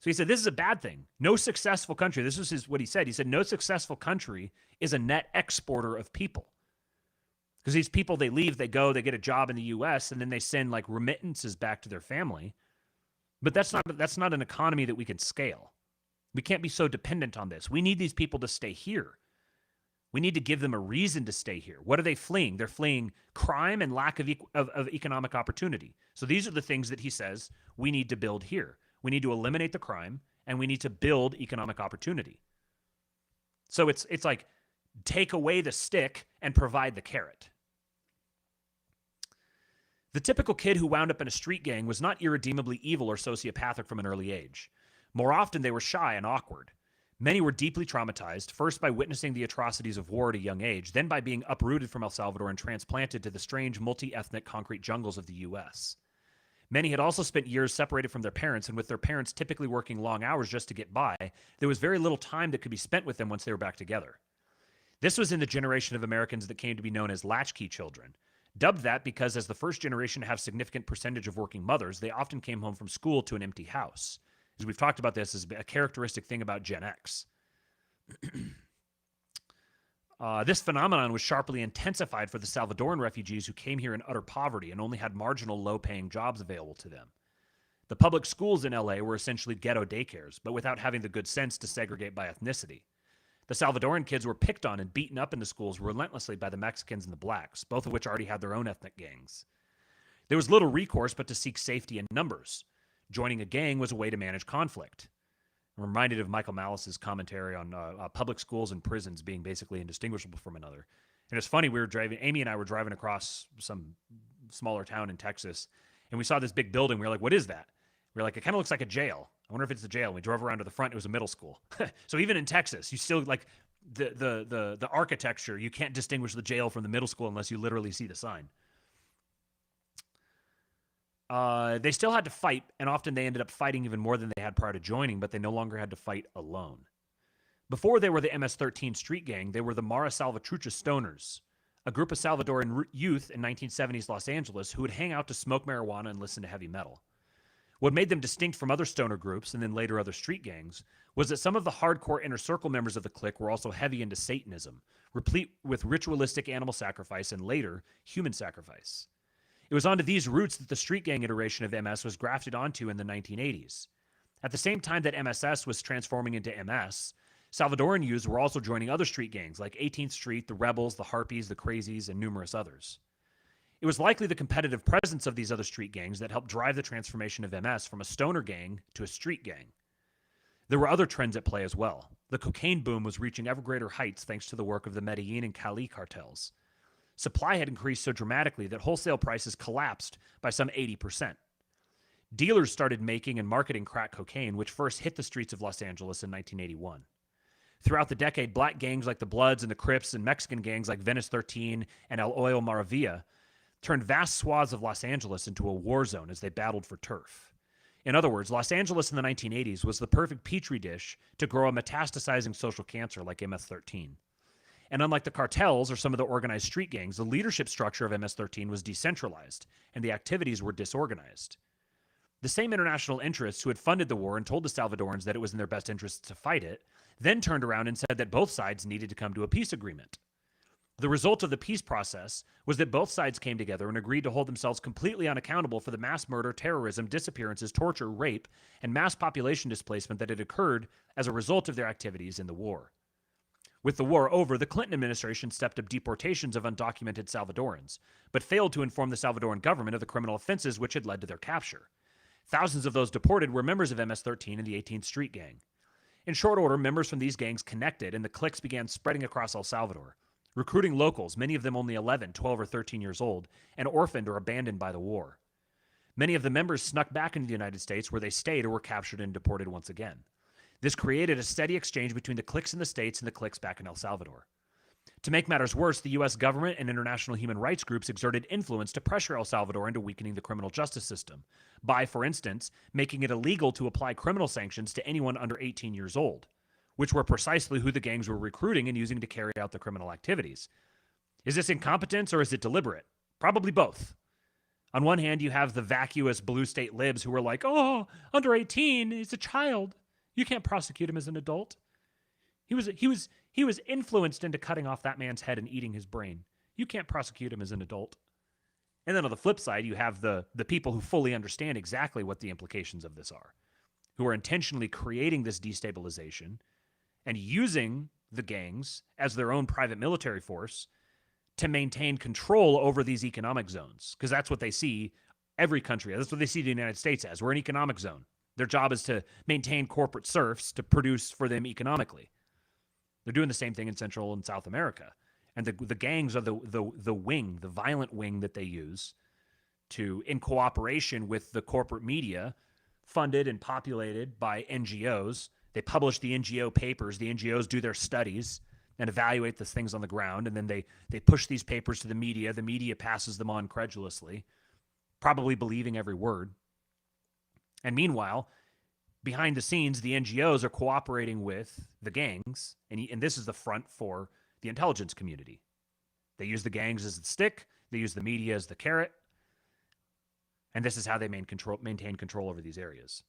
So he said, this is a bad thing. No successful country, this was what he said. He said, no successful country is a net exporter of people. Because these people, they leave, they go, they get a job in the U.S., and then they send remittances back to their family. But that's not an economy that we can scale. We can't be so dependent on this. We need these people to stay here. We need to give them a reason to stay here. What are they fleeing? They're fleeing crime and lack of economic opportunity. So these are the things that he says we need to build here. We need to eliminate the crime, and we need to build economic opportunity. So it's like take away the stick and provide the carrot. The typical kid who wound up in a street gang was not irredeemably evil or sociopathic from an early age. More often, they were shy and awkward. Many were deeply traumatized, first by witnessing the atrocities of war at a young age, then by being uprooted from El Salvador and transplanted to the strange multi-ethnic concrete jungles of the U.S. Many had also spent years separated from their parents, and with their parents typically working long hours just to get by, there was very little time that could be spent with them once they were back together. This was in the generation of Americans that came to be known as latchkey children, dubbed that because as the first generation to have significant percentage of working mothers, they often came home from school to an empty house. As we've talked about, this is a characteristic thing about Gen X. This phenomenon was sharply intensified for the Salvadoran refugees who came here in utter poverty and only had marginal low-paying jobs available to them. The public schools in LA were essentially ghetto daycares, but without having the good sense to segregate by ethnicity. The Salvadoran kids were picked on and beaten up in the schools relentlessly by the Mexicans and the blacks, both of which already had their own ethnic gangs. There was little recourse but to seek safety in numbers. Joining a gang was a way to manage conflict. I'm reminded of Michael Malice's commentary on public schools and prisons being basically indistinguishable from another. And it's funny, Amy and I were driving across some smaller town in Texas, and we saw this big building. We were like, what is that? We were like, it kind of looks like a jail. I wonder if it's the jail. And we drove around to the front. It was a middle school. So even in Texas, you still like the architecture. You can't distinguish the jail from the middle school unless you literally see the sign. They still had to fight, and often they ended up fighting even more than they had prior to joining, but they no longer had to fight alone. Before they were the MS-13 street gang, they were the Mara Salvatrucha Stoners, a group of Salvadoran youth in 1970s Los Angeles who would hang out to smoke marijuana and listen to heavy metal. What made them distinct from other stoner groups, and then later other street gangs, was that some of the hardcore inner circle members of the clique were also heavy into Satanism, replete with ritualistic animal sacrifice and later human sacrifice. It was onto these roots that the street gang iteration of MS was grafted onto in the 1980s. At the same time that MSS was transforming into MS, Salvadoran youths were also joining other street gangs like 18th Street, the Rebels, the Harpies, the Crazies, and numerous others. It was likely the competitive presence of these other street gangs that helped drive the transformation of MS from a stoner gang to a street gang. There were other trends at play as well. The cocaine boom was reaching ever greater heights thanks to the work of the Medellin and Cali cartels. Supply had increased so dramatically that wholesale prices collapsed by some 80%. Dealers started making and marketing crack cocaine, which first hit the streets of Los Angeles in 1981. Throughout the decade, black gangs like the Bloods and the Crips and Mexican gangs like Venice 13 and El Oil Maravilla turned vast swaths of Los Angeles into a war zone as they battled for turf. In other words, Los Angeles in the 1980s was the perfect petri dish to grow a metastasizing social cancer like MS-13. And unlike the cartels or some of the organized street gangs, the leadership structure of MS-13 was decentralized, and the activities were disorganized. The same international interests who had funded the war and told the Salvadorans that it was in their best interests to fight it, then turned around and said that both sides needed to come to a peace agreement. The result of the peace process was that both sides came together and agreed to hold themselves completely unaccountable for the mass murder, terrorism, disappearances, torture, rape, and mass population displacement that had occurred as a result of their activities in the war. With the war over, the Clinton administration stepped up deportations of undocumented Salvadorans, but failed to inform the Salvadoran government of the criminal offenses which had led to their capture. Thousands of those deported were members of MS-13 and the 18th Street Gang. In short order, members from these gangs connected, and the cliques began spreading across El Salvador, recruiting locals, many of them only 11, 12, or 13 years old, and orphaned or abandoned by the war. Many of the members snuck back into the United States, where they stayed or were captured and deported once again. This created a steady exchange between the cliques in the States and the cliques back in El Salvador. To make matters worse, the U.S. government and international human rights groups exerted influence to pressure El Salvador into weakening the criminal justice system by, for instance, making it illegal to apply criminal sanctions to anyone under 18 years old, which were precisely who the gangs were recruiting and using to carry out the criminal activities. Is this incompetence or is it deliberate? Probably both. On one hand, you have the vacuous blue state libs who were like, oh, under 18, he's a child. You can't prosecute him as an adult. He was influenced into cutting off that man's head and eating his brain. You can't prosecute him as an adult. And then on the flip side, you have the people who fully understand exactly what the implications of this are, who are intentionally creating this destabilization and using the gangs as their own private military force to maintain control over these economic zones. Because that's what they see every country. That's what they see the United States as. We're an economic zone. Their job is to maintain corporate serfs to produce for them economically. They're doing the same thing in Central and South America. And the gangs are the wing, the violent wing that they use to, in cooperation with the corporate media, funded and populated by NGOs. They publish the NGO papers. The NGOs do their studies and evaluate the things on the ground. And then they push these papers to the media. The media passes them on credulously, probably believing every word. And meanwhile, behind the scenes, the NGOs are cooperating with the gangs, and this is the front for the intelligence community. They use the gangs as the stick, they use the media as the carrot, and this is how they maintain control over these areas.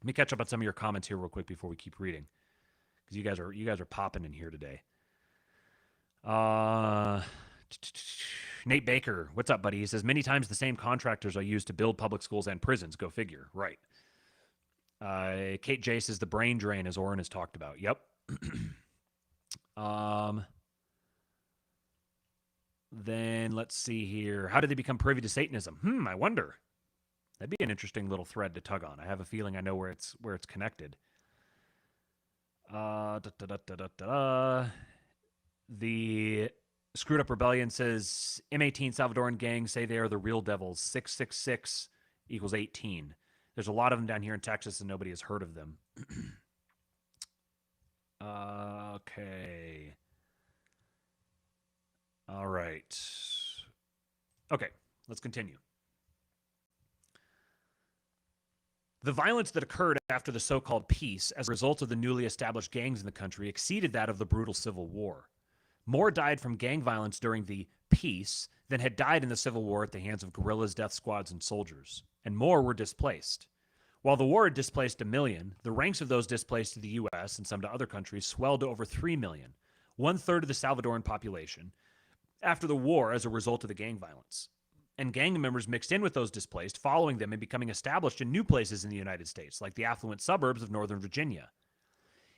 Let me catch up on some of your comments here real quick before we keep reading, because you guys are popping in here today. Nate Baker, what's up, buddy? He says, many times the same contractors are used to build public schools and prisons. Go figure. Right. Kate J says the brain drain, as Oren has talked about. Yep. Then let's see here. How did they become privy to Satanism? I wonder. That'd be an interesting little thread to tug on. I have a feeling I know where it's connected. The Screwed Up Rebellion says M18 Salvadoran gangs say they are the real devils. 666 equals 18. There's a lot of them down here in Texas, and nobody has heard of them. Okay. All right. Okay, let's continue. The violence that occurred after the so-called peace as a result of the newly established gangs in the country exceeded that of the brutal Civil War. More died from gang violence during the peace than had died in the Civil War at the hands of guerrillas, death squads, and soldiers, and more were displaced. While the war had displaced 1 million, the ranks of those displaced to the U.S. and some to other countries swelled to over 3 million, 1/3 of the Salvadoran population, after the war as a result of the gang violence. And gang members mixed in with those displaced, following them and becoming established in new places in the United States, like the affluent suburbs of Northern Virginia.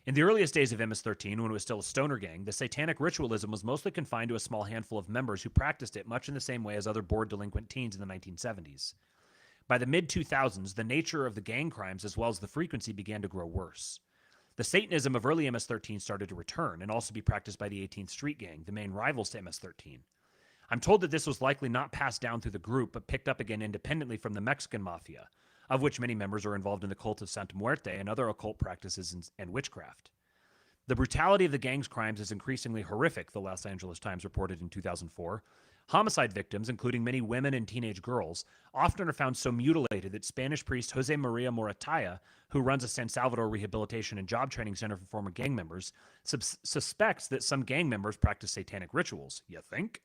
In the earliest days of MS-13, when it was still a stoner gang, the satanic ritualism was mostly confined to a small handful of members who practiced it much in the same way as other bored delinquent teens in the 1970s. By the mid-2000s, the nature of the gang crimes as well as the frequency began to grow worse. The Satanism of early MS-13 started to return and also be practiced by the 18th Street Gang, the main rivals to MS-13. I'm told that this was likely not passed down through the group, but picked up again independently from the Mexican Mafia, of which many members are involved in the cult of Santa Muerte and other occult practices and witchcraft. The brutality of the gang's crimes is increasingly horrific, the Los Angeles Times reported in 2004. Homicide victims, including many women and teenage girls, often are found so mutilated that Spanish priest Jose Maria Morataya, who runs a San Salvador rehabilitation and job training center for former gang members, suspects that some gang members practice satanic rituals. You think?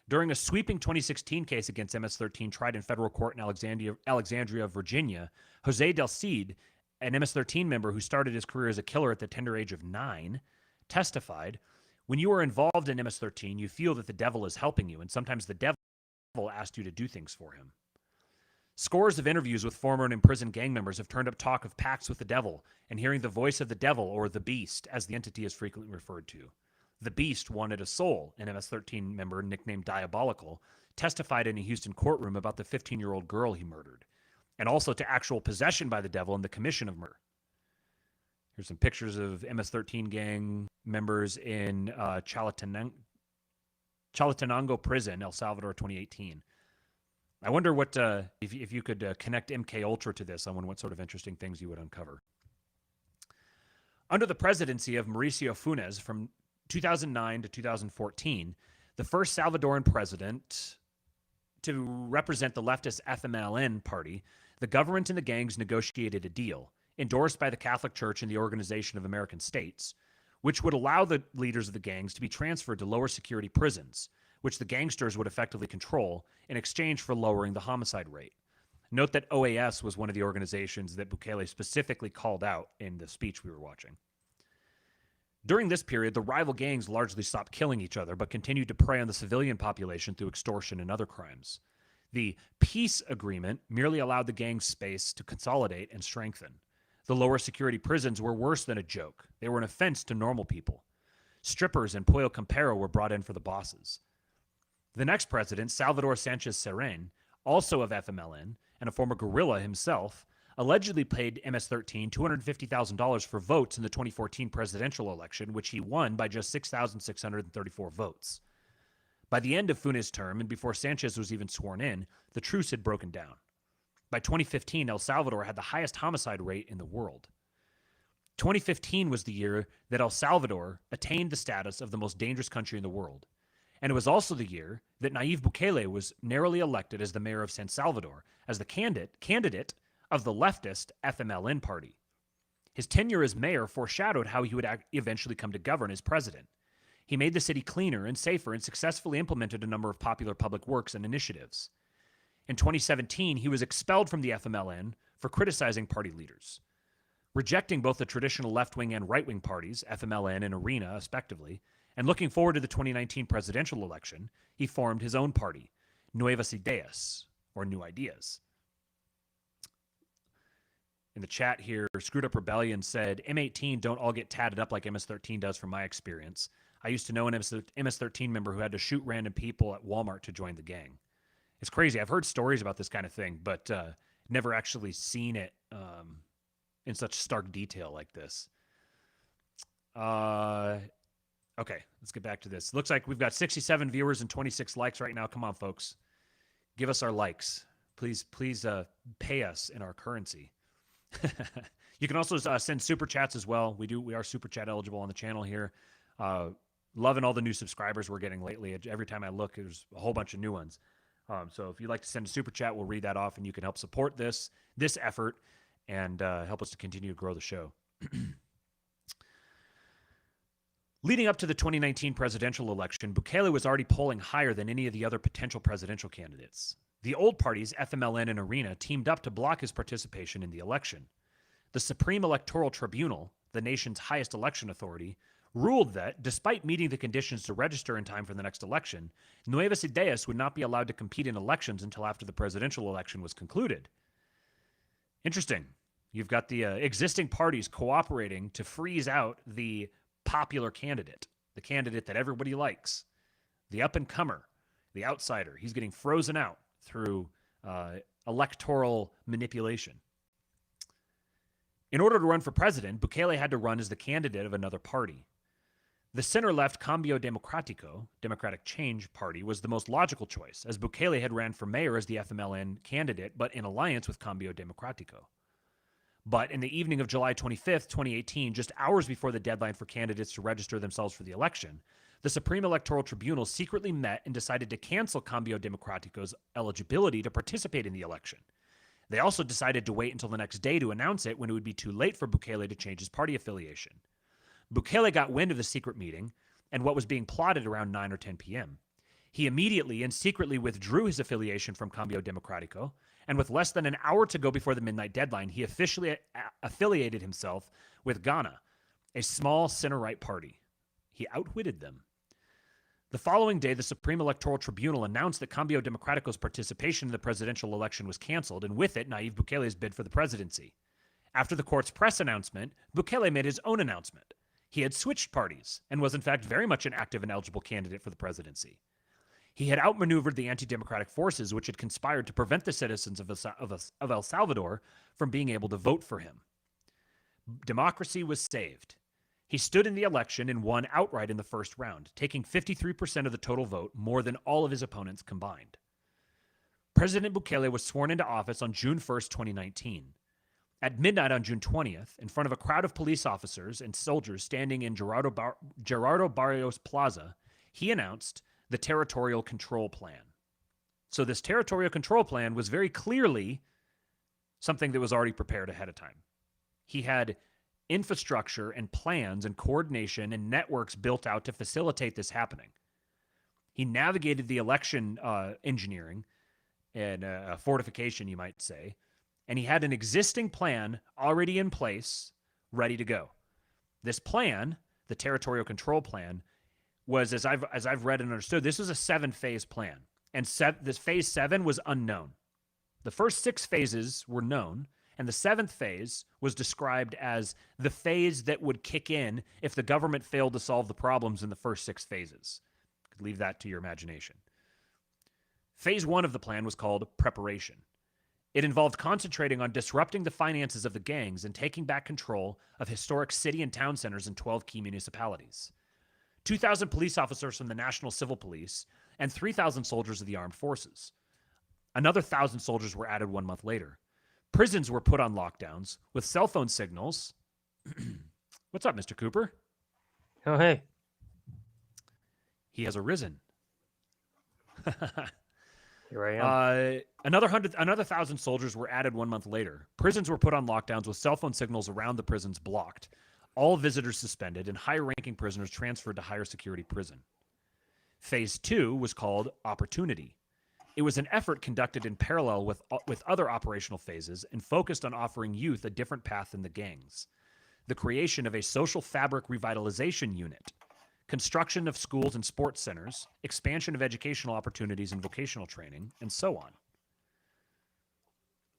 During a sweeping 2016 case against MS-13 tried in federal court in Alexandria, Virginia, Jose Del Cid, an MS-13 member who started his career as a killer at the tender age of 9, testified, when you are involved in MS-13, you feel that the devil is helping you, and sometimes the devil asks you to do things for him. Scores of interviews with former and imprisoned gang members have turned up talk of pacts with the devil and hearing the voice of the devil, or the beast, as the entity is frequently referred to. The beast wanted a soul, an MS-13 member nicknamed Diabolical testified in a Houston courtroom about the 15-year-old girl he murdered, and also to actual possession by the devil and the commission of murder. Here's some pictures of MS-13 gang members in Chalatenango Prison, El Salvador, 2018. I wonder what if you could connect MK Ultra to this, what sort of interesting things you would uncover. Under the presidency of Mauricio Funes from 2009 to 2014, the first Salvadoran president to represent the leftist FMLN party, the government and the gangs negotiated a deal, endorsed by the Catholic Church and the Organization of American States, which would allow the leaders of the gangs to be transferred to lower security prisons, which the gangsters would effectively control in exchange for lowering the homicide rate. Note that OAS was one of the organizations that Bukele specifically called out in the speech we were watching. During this period, the rival gangs largely stopped killing each other, but continued to prey on the civilian population through extortion and other crimes. The peace agreement merely allowed the gangs space to consolidate and strengthen. The lower security prisons were worse than a joke. They were an offense to normal people. Strippers and Pollo Campero were brought in for the bosses. The next president, Salvador Sanchez Serén, also of FMLN, and a former guerrilla himself, allegedly paid MS-13 $250,000 for votes in the 2014 presidential election, which he won by just 6,634 votes. By the end of Funes' term, and before Sanchez was even sworn in, the truce had broken down. By 2015, El Salvador had the highest homicide rate in the world. 2015 was the year that El Salvador attained the status of the most dangerous country in the world. And it was also the year that Nayib Bukele was narrowly elected as the mayor of San Salvador, as the candidate of the leftist FMLN party. His tenure as mayor foreshadowed how he would eventually come to govern as president. He made the city cleaner and safer and successfully implemented a number of popular public works and initiatives. In 2017, he was expelled from the FMLN for criticizing party leaders. Rejecting both the traditional left-wing and right-wing parties, FMLN and Arena, respectively, and looking forward to the 2019 presidential election, he formed his own party, Nuevas Ideas, or New Ideas. In the chat here, Screwed Up Rebellion said, M18 don't all get tatted up like MS-13 does from my experience. I used to know an MS-13 member who had to shoot random people at Walmart to join the gang. It's crazy. I've heard stories about this kind of thing, but never actually seen it in such stark detail like this. Okay, let's get back to this. Looks like we've got 67 viewers and 26 likes right now. Come on, folks. Give us our likes. Please pay us in our currency. You can also send super chats as well. We are super chat eligible on the channel here. Loving all the new subscribers we're getting lately. Every time I look, there's a whole bunch of new ones. So if you'd like to send a super chat, we'll read that off, and you can help support this effort and help us to continue to grow the show. Leading up to the 2019 presidential election, Bukele was already polling higher than any of the other potential presidential candidates. The old parties, FMLN and Arena, teamed up to block his participation in the election. The Supreme Electoral Tribunal, the nation's highest election authority, ruled that, despite meeting the conditions to register in time for the next election, Nuevas Ideas would not be allowed to compete in elections until after the presidential election was concluded. Interesting. You've got the existing parties cooperating to freeze out the popular candidate, the candidate that everybody likes, the up-and-comer, the outsider. He's getting frozen out through electoral manipulation. In order to run for president, Bukele had to run as the candidate of another party. The center-left Cambio Democrático, Democratic Change Party, was the most logical choice, as Bukele had ran for mayor as the FMLN candidate, but in alliance with Cambio Democrático. But in the evening of July 25th, 2018, just hours before the deadline for candidates to register themselves for the election, the Supreme Electoral Tribunal secretly met and decided to cancel Cambio Democrático's eligibility to participate in the election. They also decided to wait until the next day to announce it when it would be too late for Bukele to change his party affiliation. Bukele got wind of the secret meeting and what was being plotted around 9 or 10 p.m. He immediately and secretly withdrew his affiliation from Cambio Democrático, and with less than an hour to go before the midnight deadline, he officially affiliated himself with Ghana, a small center-right party. He outwitted them. The following day, the Supreme Electoral Tribunal announced that Cambio Democrático's participation in the presidential election was canceled, and with it, Nayib Bukele's bid for the presidency. After the court's press announcement, Bukele made his own announcement. He had switched parties and was in fact very much an active and eligible candidate for the presidency. He had outmaneuvered the anti-democratic forces which had conspired to prevent the citizens of El Salvador from being able to vote for him. Democracy was saved. He stood in the election and won outright in the first round, taking 53% of the total vote, more than all of his opponents combined. President Bukele was sworn into office on June 1st, 2019. At midnight on June 20th, in front of a crowd of police officers and soldiers standing in Gerardo Barrios Plaza, he announced the Territorial Control Plan. So this Territorial Control Plan was very clearly something that was already prepared ahead of time. He had infrastructure and plans and coordination and networks built out to facilitate this happening. He navigated the election engineering and fortification, you might say, and he had an existing plan already in place, ready to go. This plan, the Territorial Control Plan, was, as I've read and understood, this was a 7-phase plan, and this phase 7 was unknown. The first 6 phases were known, and the 7th phase was described as the phase that would kick in if the government failed to solve the problems in the first 6 phases. You could leave that to your imagination. Phase 1 of the plan was called preparation. It involved concentrating on disrupting the finances of the gangs and taking back control of historic city and town centers in 12 key municipalities. 2,000 police officers from the National Civil Police and 3,000 soldiers of the armed forces. Another 1,000 soldiers were added 1 month later. Prisons were put on lockdowns with cell phone signals. What's up, Mr. Cooper? Oh, hey. He has arisen. Here I am. Another 1,000 soldiers were added 1 month later. Prisons were put on lockdowns with cell phone signals around the prisons blocked. All visitors suspended, and higher-ranking prisoners transferred to higher security prison. Phase 2 was called Opportunity. It was an effort conducted in parallel with other operational phases and focused on offering youth a different path than the gangs. The creation of a social fabric revitalization unit, construction of schools and sports centers, expansion of educational opportunities and vocational training, and so on.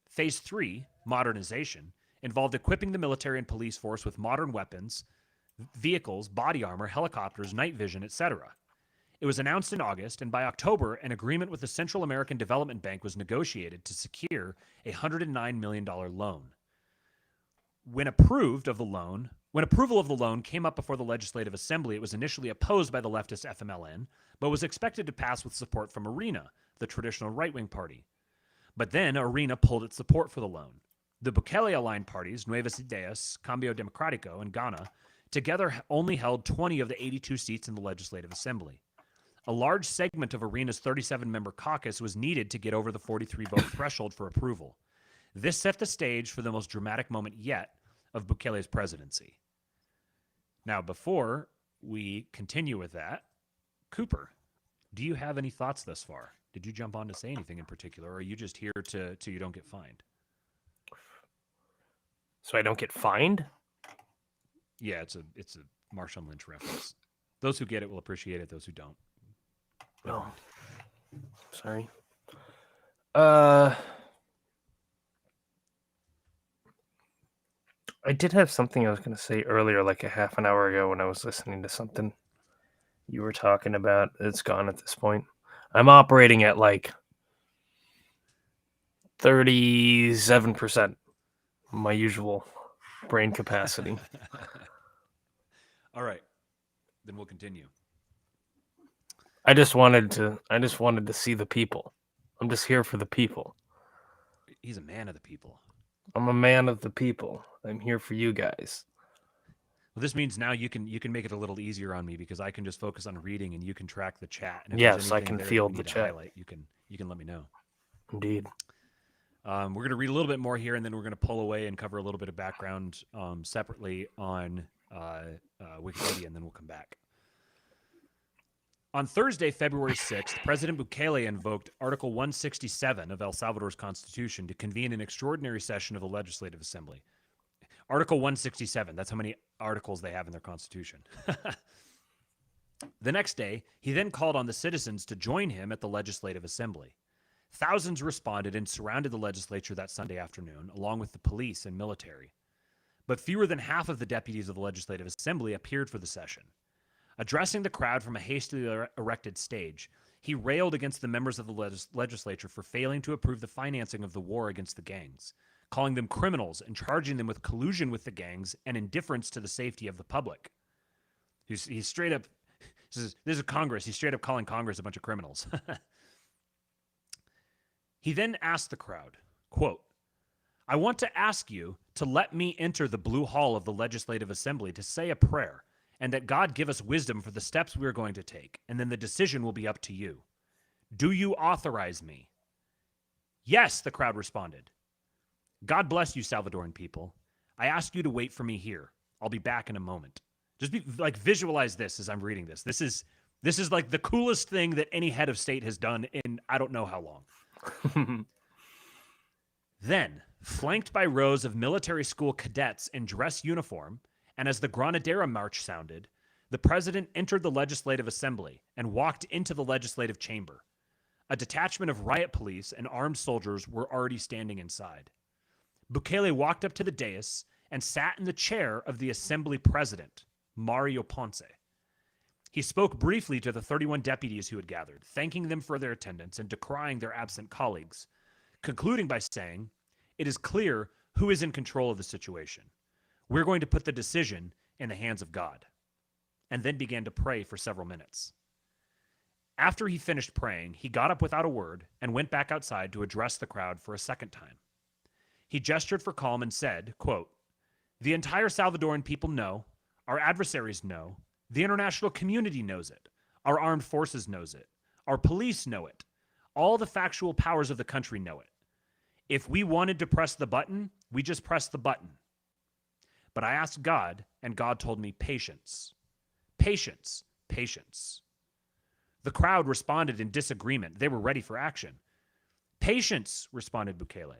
Phase 3, Modernization, involved equipping the military and police force with modern weapons, vehicles, body armor, helicopters, night vision, etc. It was announced in August, and by October, an agreement with the Central American Development Bank was negotiated to secure a $109 million loan. When approval of the loan came up before the Legislative Assembly, it was initially opposed by the leftist FMLN, but was expected to pass with support from ARENA, the traditional right-wing party. But then ARENA pulled its support for the loan. The Bukele-aligned parties, Nuevas Ideas, Cambio Democrático, and Ghana, together only held 20 of the 82 seats in the Legislative Assembly. A large segment of ARENA's 37-member caucus was needed to get over the 43-vote threshold for approval. This set the stage for the most dramatic moment yet of Bukele's presidency. Now, before we continue with that, Cooper, do you have any thoughts thus far? Did you jump on to say anything in particular, or are you just here to you don't get fined? So I don't get fined? Yeah, it's a Marshawn Lynch reference. Those who get it will appreciate it. Those who don't. Oh, sorry. I did have something I was going to say earlier, like a half an hour ago when I was listening to something you were talking about. It's gone at this point. I'm operating at like 37%, my usual brain capacity. All right, then we'll continue. I just wanted to see the people. I'm just here for the people. He's a man of the people. I'm a man of the people. I'm here for you guys. Well, this means now you can make it a little easier on me because I can just focus on reading and you can track the chat. And if yes, there's I can there field that the to chat. Highlight, you can let me know. Indeed. We're going to read a little bit more here, and then we're going to pull away and cover a little bit of background separately on Wikipedia, and then we'll come back. On Thursday, February 6th, President Bukele invoked Article 167 of El Salvador's Constitution to convene an extraordinary session of the Legislative Assembly. Article 167, that's how many articles they have in their Constitution. The next day, he then called on the citizens to join him at the Legislative Assembly. Thousands responded and surrounded the legislature that Sunday afternoon, along with the police and military. But fewer than half of the deputies of the Legislative Assembly appeared for the session. Addressing the crowd from a hastily erected stage, he railed against the members of the legislature for failing to approve the financing of the war against the gangs, calling them criminals and charging them with collusion with the gangs and indifference to the safety of the public. He's straight up, this is Congress, he's straight up calling Congress a bunch of criminals. He then asked the crowd, quote, "I want to ask you to let me enter the Blue Hall of the Legislative Assembly to say a prayer, and that God give us wisdom for the steps we are going to take, and then the decision will be up to you. Do you authorize me?" "Yes," the crowd responded. "God bless you, Salvadoran people. I ask you to wait for me here. I'll be back in a moment." Just visualize this as I'm reading this. This is like the coolest thing that any head of state has done in I don't know how long. Then, flanked by rows of military school cadets in dress uniform, and as the Granadera March sounded, the president entered the Legislative Assembly and walked into the legislative chamber. A detachment of riot police and armed soldiers were already standing inside. Bukele walked up to the dais and sat in the chair of the Assembly president, Mario Ponce. He spoke briefly to the 31 deputies who had gathered, thanking them for their attendance and decrying their absent colleagues, concluding by saying, "It is clear who is in control of the situation. We're going to put the decision in the hands of God," and then began to pray for several minutes. After he finished praying, he got up without a word and went back outside to address the crowd for a second time. He gestured for calm and said, quote, "The entire Salvadoran people know, our adversaries know, the international community knows it, our armed forces knows it, our police know it. All the factual powers of the country know it. If we wanted to press the button, we just press the button. But I asked God, and God told me patience. Patience. Patience. The crowd responded in disagreement. They were ready for action. Patience, responded Bukele.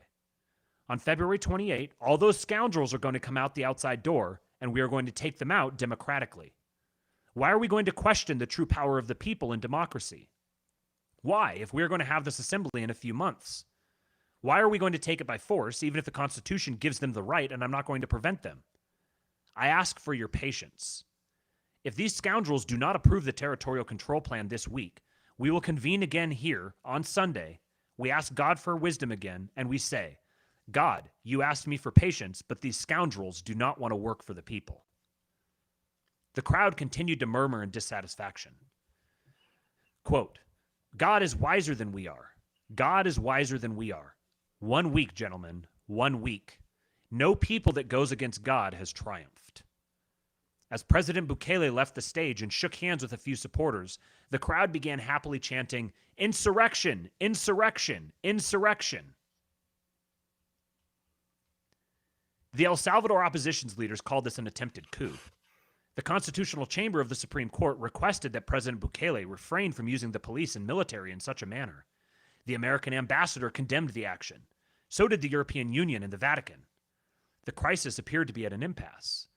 On February 28, all those scoundrels are going to come out the outside door, and we are going to take them out democratically. Why are we going to question the true power of the people in democracy? Why, if we are going to have this assembly in a few months? Why are we going to take it by force, even if the Constitution gives them the right and I'm not going to prevent them? I ask for your patience. If these scoundrels do not approve the territorial control plan this week, we will convene again here on Sunday. We ask God for wisdom again, and we say, God, you asked me for patience, but these scoundrels do not want to work for the people. The crowd continued to murmur in dissatisfaction. Quote, God is wiser than we are. God is wiser than we are. 1 week, gentlemen, 1 week. No people that goes against God has triumphed. As President Bukele left the stage and shook hands with a few supporters, the crowd began happily chanting, insurrection, insurrection, insurrection. The El Salvador opposition's leaders called this an attempted coup. The Constitutional Chamber of the Supreme Court requested that President Bukele refrain from using the police and military in such a manner. The American ambassador condemned the action. So did the European Union and the Vatican. The crisis appeared to be at an impasse.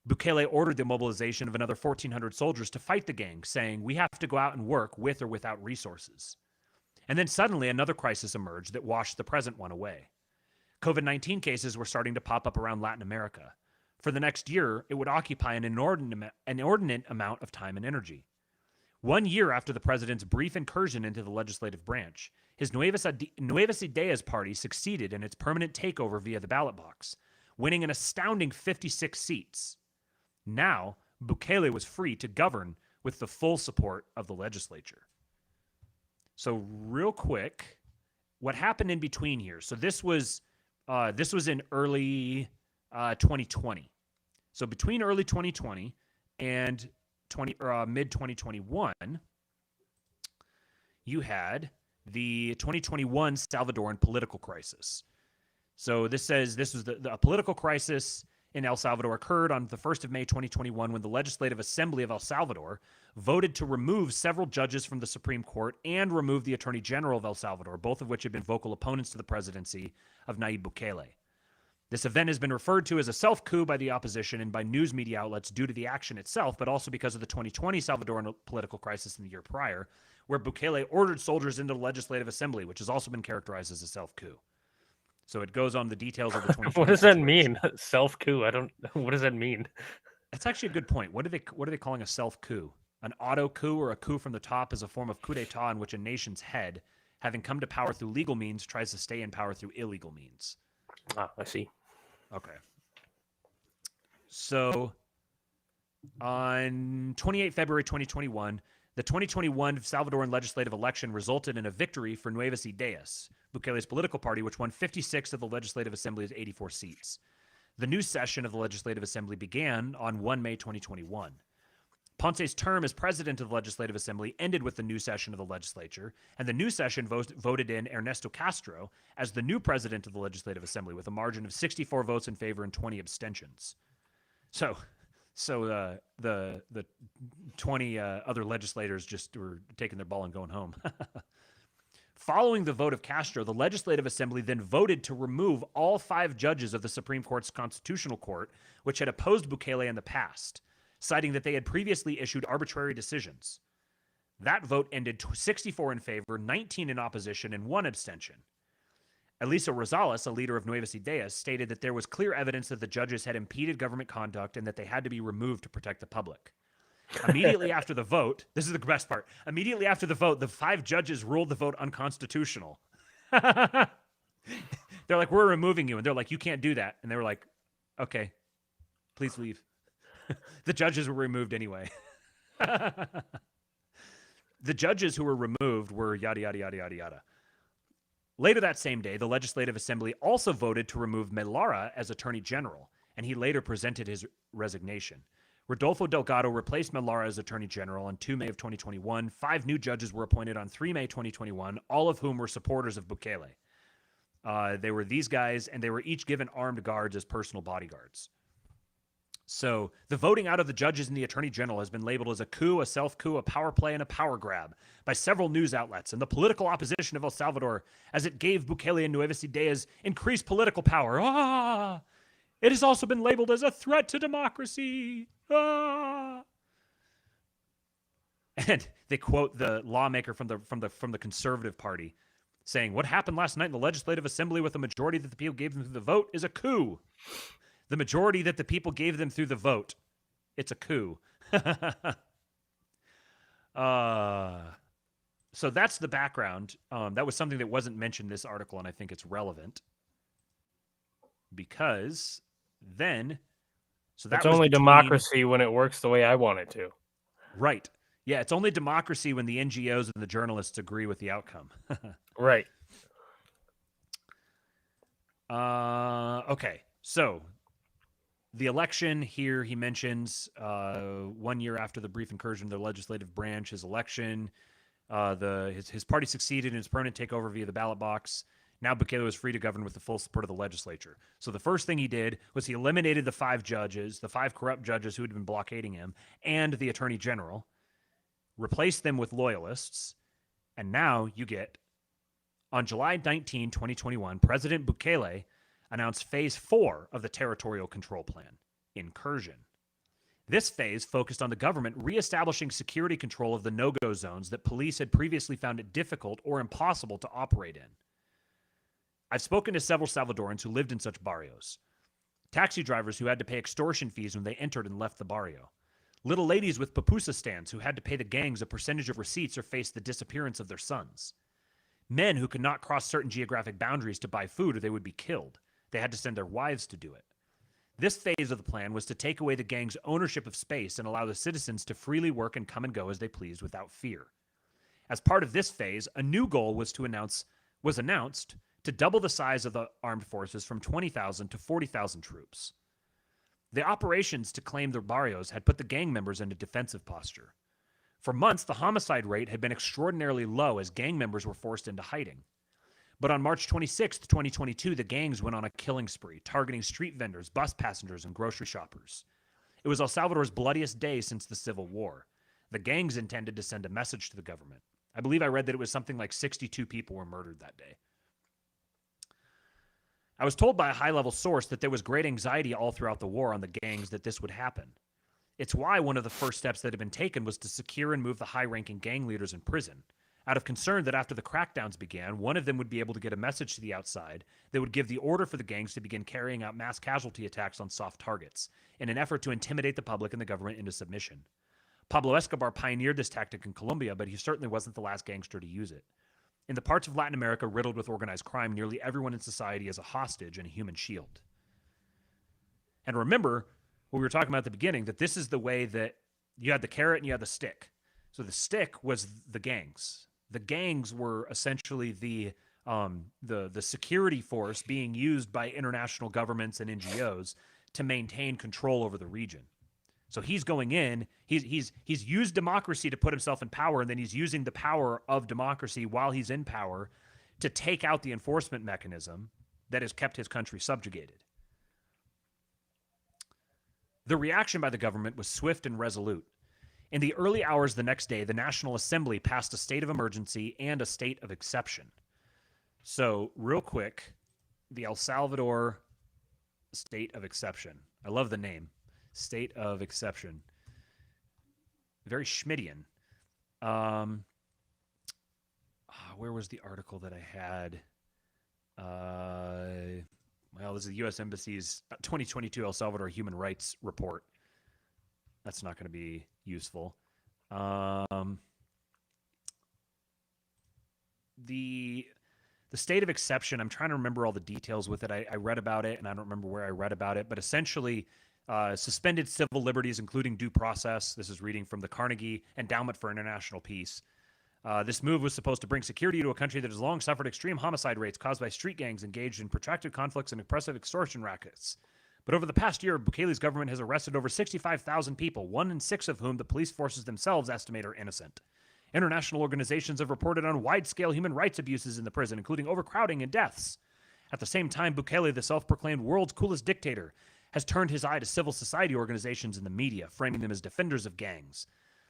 Bukele ordered the mobilization of another 1,400 soldiers to fight the gang, saying, we have to go out and work with or without resources. And then suddenly another crisis emerged that washed the present one away. COVID-19 cases were starting to pop up around Latin America. For the next year, it would occupy an inordinate amount of time and energy. 1 year after the president's brief incursion into the legislative branch, his Nuevas Ideas party succeeded in its permanent takeover via the ballot box, winning an astounding 56 seats. Now, Bukele was free to govern with the full support of the legislature. So real quick, what happened in between here? So this was in early 2020. So between early 2020 and mid 2021, you had the 2021 Salvadoran political crisis. So this says this was the political crisis in El Salvador occurred on the 1st of May 2021 when the Legislative Assembly of El Salvador voted to remove several judges from the Supreme Court and remove the Attorney General of El Salvador, both of which had been vocal opponents to the presidency of Nayib Bukele. This event has been referred to as a self-coup by the opposition and by news media outlets due to the action itself, but also because of the 2020 Salvadoran political crisis in the year prior, where Bukele ordered soldiers into the Legislative Assembly, which has also been characterized as a self-coup. So it goes on the details of the 2020 What does that situation. mean? Self-coup? What does that mean? That's actually a good point. What are they calling a self-coup? An auto-coup or a coup from the top is a form of coup d'etat in which a nation's head, having come to power through legal means, tries to stay in power through illegal means. Ah, I see. Okay. So on 28 February 2021, the 2021 Salvadoran legislative election resulted in a victory for Nuevas Ideas, Bukele's political party, which won 56 of the Legislative Assembly's 84 seats. The new session of the Legislative Assembly began on 1 May 2021. Ponce's term as president of the Legislative Assembly ended with the new session of the legislature, and the new session voted in Ernesto Castro as the new president of the Legislative Assembly with a margin of 64 votes in favor and 20 abstentions. So the 20 other legislators just were taking their ball and going home. Following the vote of Castro, the Legislative Assembly then voted to remove all 5 judges of the Supreme Court's Constitutional Court, which had opposed Bukele in the past, citing that they had previously issued arbitrary decisions. That vote ended 64 in favor, 19 in opposition, and 1 abstention. Elisa Rosales, a leader of Nuevas Ideas, stated that there was clear evidence that the judges had impeded government conduct and that they had to be removed to protect the public. Immediately after the vote, this is the best part, immediately after the vote, the 5 judges ruled the vote unconstitutional. They're like, we're removing you. And they're like, you can't do that. And they were like, okay, please leave. The judges were removed anyway. The judges who were removed were yada, yada, yada, yada, yada. Later that same day, the Legislative Assembly also voted to remove Melara as Attorney General, and he later presented his resignation. Rodolfo Delgado replaced Melara as Attorney General on 2 May of 2021. 5 new judges were appointed on 3 May 2021, all of whom were supporters of Bukele. They were these guys, and they were each given armed guards as personal bodyguards. So the voting out of the judges and the Attorney General has been labeled as a coup, a self-coup, a power play, and a power grab by several news outlets and the political opposition of El Salvador, as it gave Bukele and Nuevas Ideas increased political power. It has also been labeled as a threat to democracy. And they quote the lawmaker from the Conservative Party saying, "What happened last night in the Legislative Assembly with the majority that the people gave them through the vote is a coup. The majority that the people gave them through the vote, it's a coup." So that's the background. That was something that wasn't mentioned in this article, and I think it's relevant because then, so that It's was only between, democracy when it works the way I want it to. right? Yeah, it's only democracy when the NGOs and the journalists agree with the outcome. Right. Okay, so the election here, he mentions 1 year after the brief incursion of the legislative branch, his election, his party succeeded in its permanent takeover via the ballot box. Now Bukele was free to govern with the full support of the legislature. So the first thing he did was he eliminated the 5 judges, the 5 corrupt judges who had been blockading him, and the attorney general, replaced them with loyalists, and now you get, on July 19, 2021, President Bukele announced Phase 4 of the Territorial Control Plan, Incursion. This phase focused on the government reestablishing security control of the no-go zones that police had previously found it difficult or impossible to operate in. I've spoken to several Salvadorans who lived in such barrios. Taxi drivers who had to pay extortion fees when they entered and left the barrio. Little ladies with pupusa stands who had to pay the gangs a percentage of receipts or face the disappearance of their sons. Men who could not cross certain geographic boundaries to buy food or they would be killed. They had to send their wives to do it. This phase of the plan was to take away the gang's ownership of space and allow the citizens to freely work and come and go as they pleased without fear. As part of this phase, a new goal was announced to double the size of the armed forces from 20,000 to 40,000 troops. The operations to claim the barrios had put the gang members in a defensive posture. For months, the homicide rate had been extraordinarily low as gang members were forced into hiding. But on March 26, 2022, the gangs went on a killing spree, targeting street vendors, bus passengers, and grocery shoppers. It was El Salvador's bloodiest day since the Civil War. The gangs intended to send a message to the government. I believe I read that it was something like 62 people were murdered that day. I was told by a high-level source that there was great anxiety all throughout the war on the gangs that this would happen. It's why one of the first steps that had been taken was to secure and move the high-ranking gang leaders in prison, out of concern that after the crackdowns began, one of them would be able to get a message to the outside that would give the order for the gangs to begin carrying out mass casualty attacks on soft targets in an effort to intimidate the public and the government into submission. Pablo Escobar pioneered this tactic in Colombia, but he certainly wasn't the last gangster to use it. In the parts of Latin America riddled with organized crime, nearly everyone in society is a hostage and a human shield. And remember, what we were talking about at the beginning, that this is the way that you had the carrot and you had the stick. So the stick was the gangs. The gangs were essentially the security force being used by international governments and NGOs to maintain control over the region. So he's going in, he's used democracy to put himself in power, and then he's using the power of democracy while he's in power to take out the enforcement mechanism that has kept his country subjugated. The reaction by the government was swift and resolute. In the early hours the next day, the National Assembly passed a state of emergency and a state of exception. So, real quick, the El Salvador state of exception. I love the name. State of exception. Very Schmittian. Where was the article that I had? Well, this is the U.S. Embassy's 2022 El Salvador Human Rights Report. That's not going to be useful. The state of exception, I'm trying to remember all the details with it. I read about it, and I don't remember where I read about it, but essentially suspended civil liberties, including due process. This is reading from the Carnegie Endowment for International Peace. This move was supposed to bring security to a country that has long suffered extreme homicide rates caused by street gangs engaged in protracted conflicts and oppressive extortion rackets. But over the past year, Bukele's government has arrested over 65,000 people, 1 in 6 of whom the police forces themselves estimate are innocent. International organizations have reported on wide-scale human rights abuses in the prison, including overcrowding and deaths. At the same time, Bukele, the self-proclaimed world's coolest dictator, has turned his eye to civil society organizations and the media, framing them as defenders of gangs.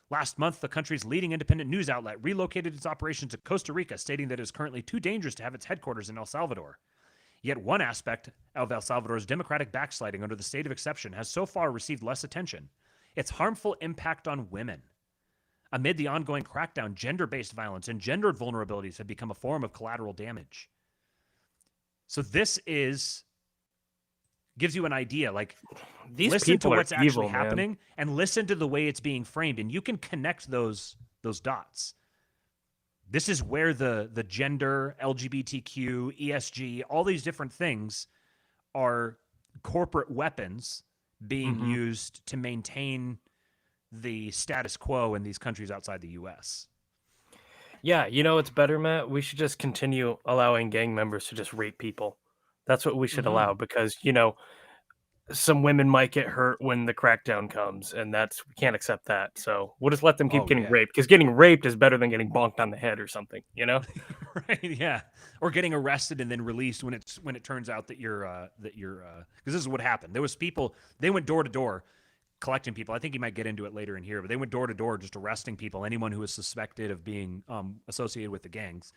Last month, the country's leading independent news outlet relocated its operations to Costa Rica, stating that it is currently too dangerous to have its headquarters in El Salvador. Yet one aspect of El Salvador's democratic backsliding under the state of exception has so far received less attention: its harmful impact on women. Amid the ongoing crackdown, gender-based violence and gendered vulnerabilities have become a form of collateral damage. So this gives you an idea. Like, These listen to people are what's actually evil, man. happening and listen to the way it's being framed, and you can connect those dots. This is where the gender, LGBTQ, ESG, all these different things are corporate weapons being used to maintain the status quo in these countries outside the U.S. Yeah, you know what's better, Matt? We should just continue allowing gang members to just rape people. That's what we should allow, because, you know, some women might get hurt when the crackdown comes, and we can't accept that. So we'll just let them keep getting raped, because getting raped is better than getting bonked on the head or something, you know? Right? Yeah. Or getting arrested and then released when it turns out that you're because this is what happened. There was people, they went door to door collecting people. I think you might get into it later in here, but they went door to door just arresting people, anyone who was suspected of being associated with the gangs.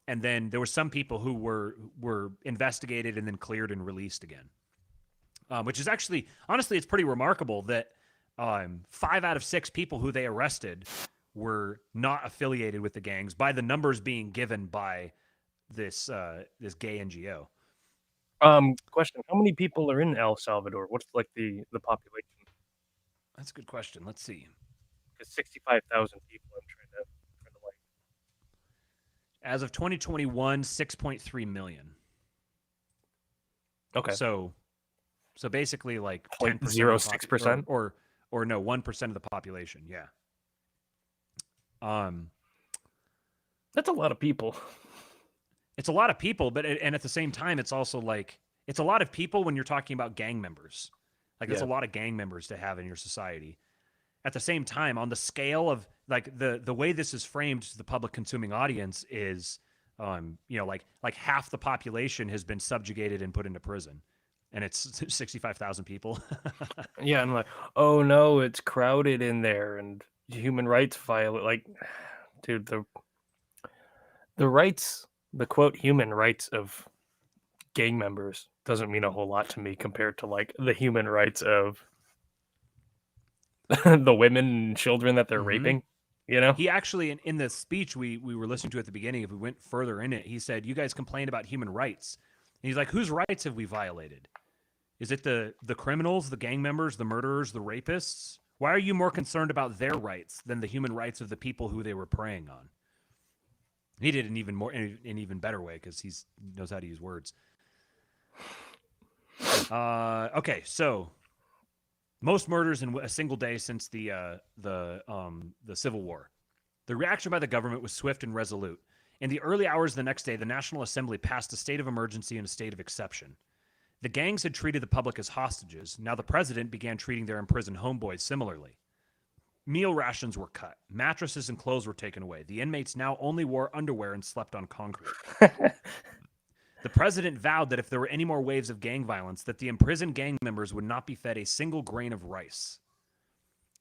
And then there were some people who were investigated and then cleared and released again. Which is actually, honestly, it's pretty remarkable that 5 out of 6 people who they arrested were not affiliated with the gangs by the numbers being given by this gay NGO. Question: how many people are in El Salvador? What's like the population? That's a good question. Let's see. Because 65,000 people. I'm trying to like. As of 2021, 6.3 million. Okay. So basically, like 0.06%, or no, 1% of the population. Yeah. That's a lot of people. It's a lot of people, but and at the same time, it's also like it's a lot of people when you're talking about gang members. Like, it's a lot of gang members to have in your society. At the same time, on the scale of like the way this is framed to the public consuming audience is, like half the population has been subjugated and put into prison. And it's 65,000 people. Yeah, I'm like, oh no, it's crowded in there, and human rights violate. Like, dude, the rights, the quote human rights of gang members doesn't mean a whole lot to me compared to like the human rights of the women and children that they're raping. You know, he actually in the speech we were listening to at the beginning, if we went further in it, he said, "You guys complain about human rights," and he's like, "Whose rights have we violated? Is it the criminals, the gang members, the murderers, the rapists? Why are you more concerned about their rights than the human rights of the people who they were preying on?" He did an even better way, because he knows how to use words. Okay, so most murders in a single day since the Civil War. The reaction by the government was swift and resolute. In the early hours of the next day, the National Assembly passed a state of emergency and a state of exception. The gangs had treated the public as hostages. Now the president began treating their imprisoned homeboys similarly. Meal rations were cut. Mattresses and clothes were taken away. The inmates now only wore underwear and slept on concrete. The president vowed that if there were any more waves of gang violence, that the imprisoned gang members would not be fed a single grain of rice.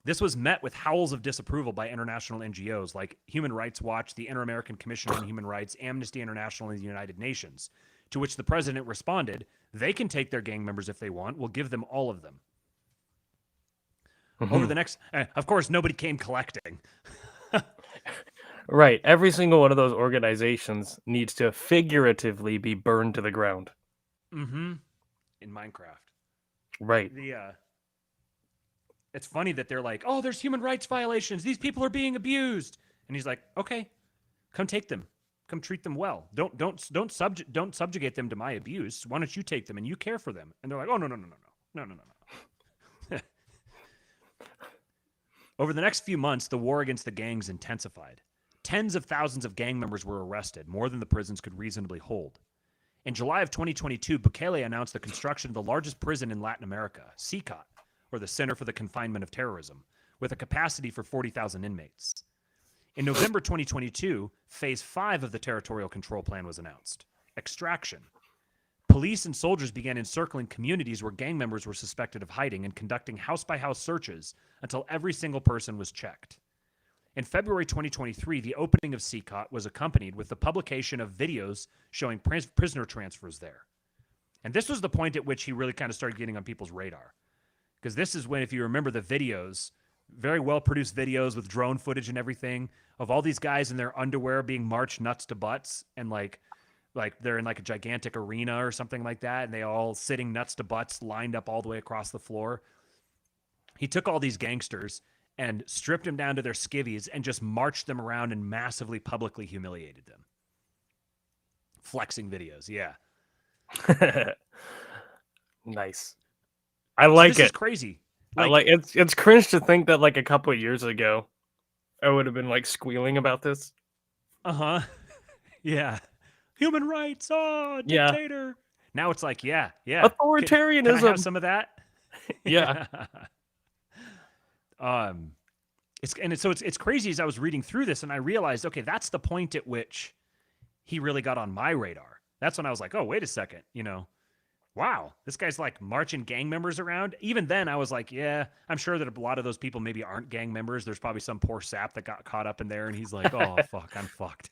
This was met with howls of disapproval by international NGOs like Human Rights Watch, the Inter-American Commission on Human Rights, Amnesty International, and the United Nations, to which the president responded, "They can take their gang members if they want. We'll give them all of them." Over the next, of course, nobody came collecting. right. Every single one of those organizations needs to figuratively be burned to the ground. In Minecraft. Right. It's funny that they're like, "Oh, there's human rights violations. These people are being abused." And he's like, "Okay, come take them. Come treat them well. Don't subjugate them to my abuse. Why don't you take them and you care for them?" And they're like, "Oh, no. Over the next few months, the war against the gangs intensified. Tens of thousands of gang members were arrested, more than the prisons could reasonably hold. In July of 2022, Bukele announced the construction of the largest prison in Latin America, CCOT, or the Center for the Confinement of Terrorism, with a capacity for 40,000 inmates. In November 2022, Phase 5 of the territorial control plan was announced, extraction. Police and soldiers began encircling communities where gang members were suspected of hiding and conducting house-by-house searches until every single person was checked. In February 2023, the opening of CCOT was accompanied with the publication of videos showing prisoner transfers there. And this was the point at which he really kind of started getting on people's radar. Because this is when, if you remember the videos, very well-produced videos with drone footage and everything, of all these guys in their underwear being marched nuts to butts, and like they're in like a gigantic arena or something like that, and they all sitting nuts to butts lined up all the way across the floor. He took all these gangsters and stripped them down to their skivvies and just marched them around and massively publicly humiliated them. Flexing videos, yeah. Nice. I like it. This is crazy. It's cringe to think that like a couple of years ago, I would have been like squealing about this. Yeah. Human rights. Oh, dictator. Yeah. Now it's like, yeah. Authoritarianism. Can I have some of that? Yeah. It's crazy as I was reading through this and I realized, okay, that's the point at which he really got on my radar. That's when I was like, oh, wait a second, wow, this guy's like marching gang members around. Even then I was like, yeah, I'm sure that a lot of those people maybe aren't gang members. There's probably some poor sap that got caught up in there and he's like, oh, fuck, I'm fucked.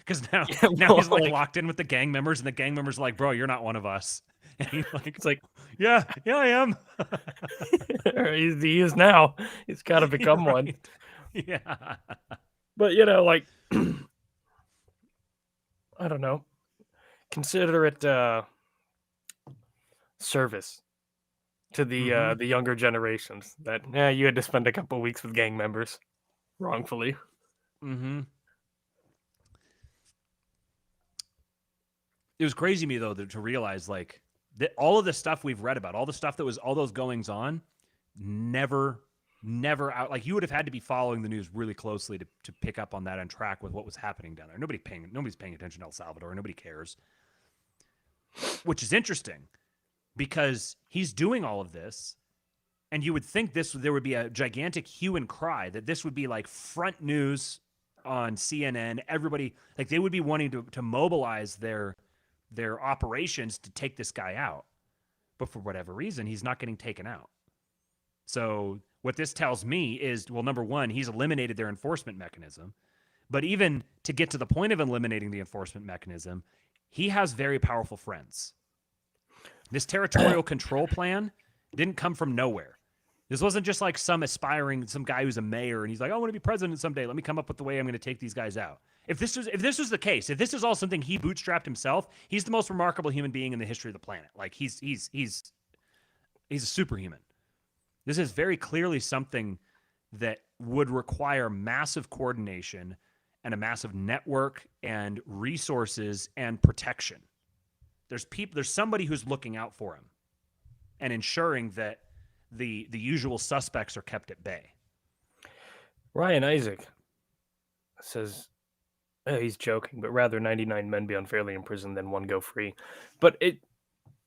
Because now he's like locked in with the gang members and the gang members are like, bro, you're not one of us. And it's like, yeah, I am. He is now. He's got to become right. one. Yeah. But, like, I don't know. Consider it service to the younger generations that, you had to spend a couple weeks with gang members wrongfully. Mm-hmm. It was crazy to me, though, to realize, like, that all of the stuff we've read about, all the stuff that was all those goings on, never out. Like, you would have had to be following the news really closely to pick up on that and track with what was happening down there. Nobody's paying attention to El Salvador. Nobody cares. Which is interesting because he's doing all of this, and you would think there would be a gigantic hue and cry that this would be like front news on CNN. Everybody, like, they would be wanting to mobilize their operations to take this guy out. But for whatever reason, he's not getting taken out. So what this tells me is, well, number one, he's eliminated their enforcement mechanism. But even to get to the point of eliminating the enforcement mechanism, he has very powerful friends. This territorial control plan didn't come from nowhere. This wasn't just like some guy who's a mayor and he's like, I want to be president someday. Let me come up with the way I'm going to take these guys out. If this was the case, if this is all something he bootstrapped himself, he's the most remarkable human being in the history of the planet. Like he's a superhuman. This is very clearly something that would require massive coordination and a massive network and resources and protection. There's somebody who's looking out for him and ensuring that the usual suspects are kept at bay. Ryan Isaac says, he's joking, but rather 99 men be unfairly imprisoned than one go free. But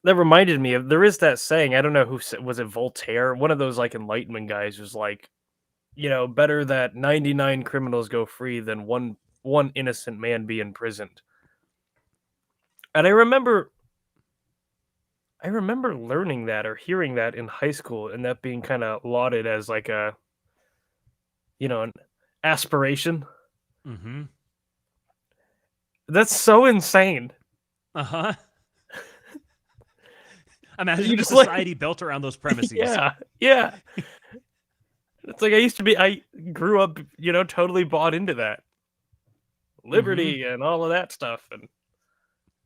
that reminded me of, there is that saying, I don't know who said, was it Voltaire? One of those like Enlightenment guys was like, better that 99 criminals go free than one innocent man be imprisoned. And I remember learning that or hearing that in high school and that being kind of lauded as like a, an aspiration. Mm-hmm. That's so insane. Uh-huh. Imagine a society built around those premises. Yeah. It's like I grew up, totally bought into that. Liberty and all of that stuff. And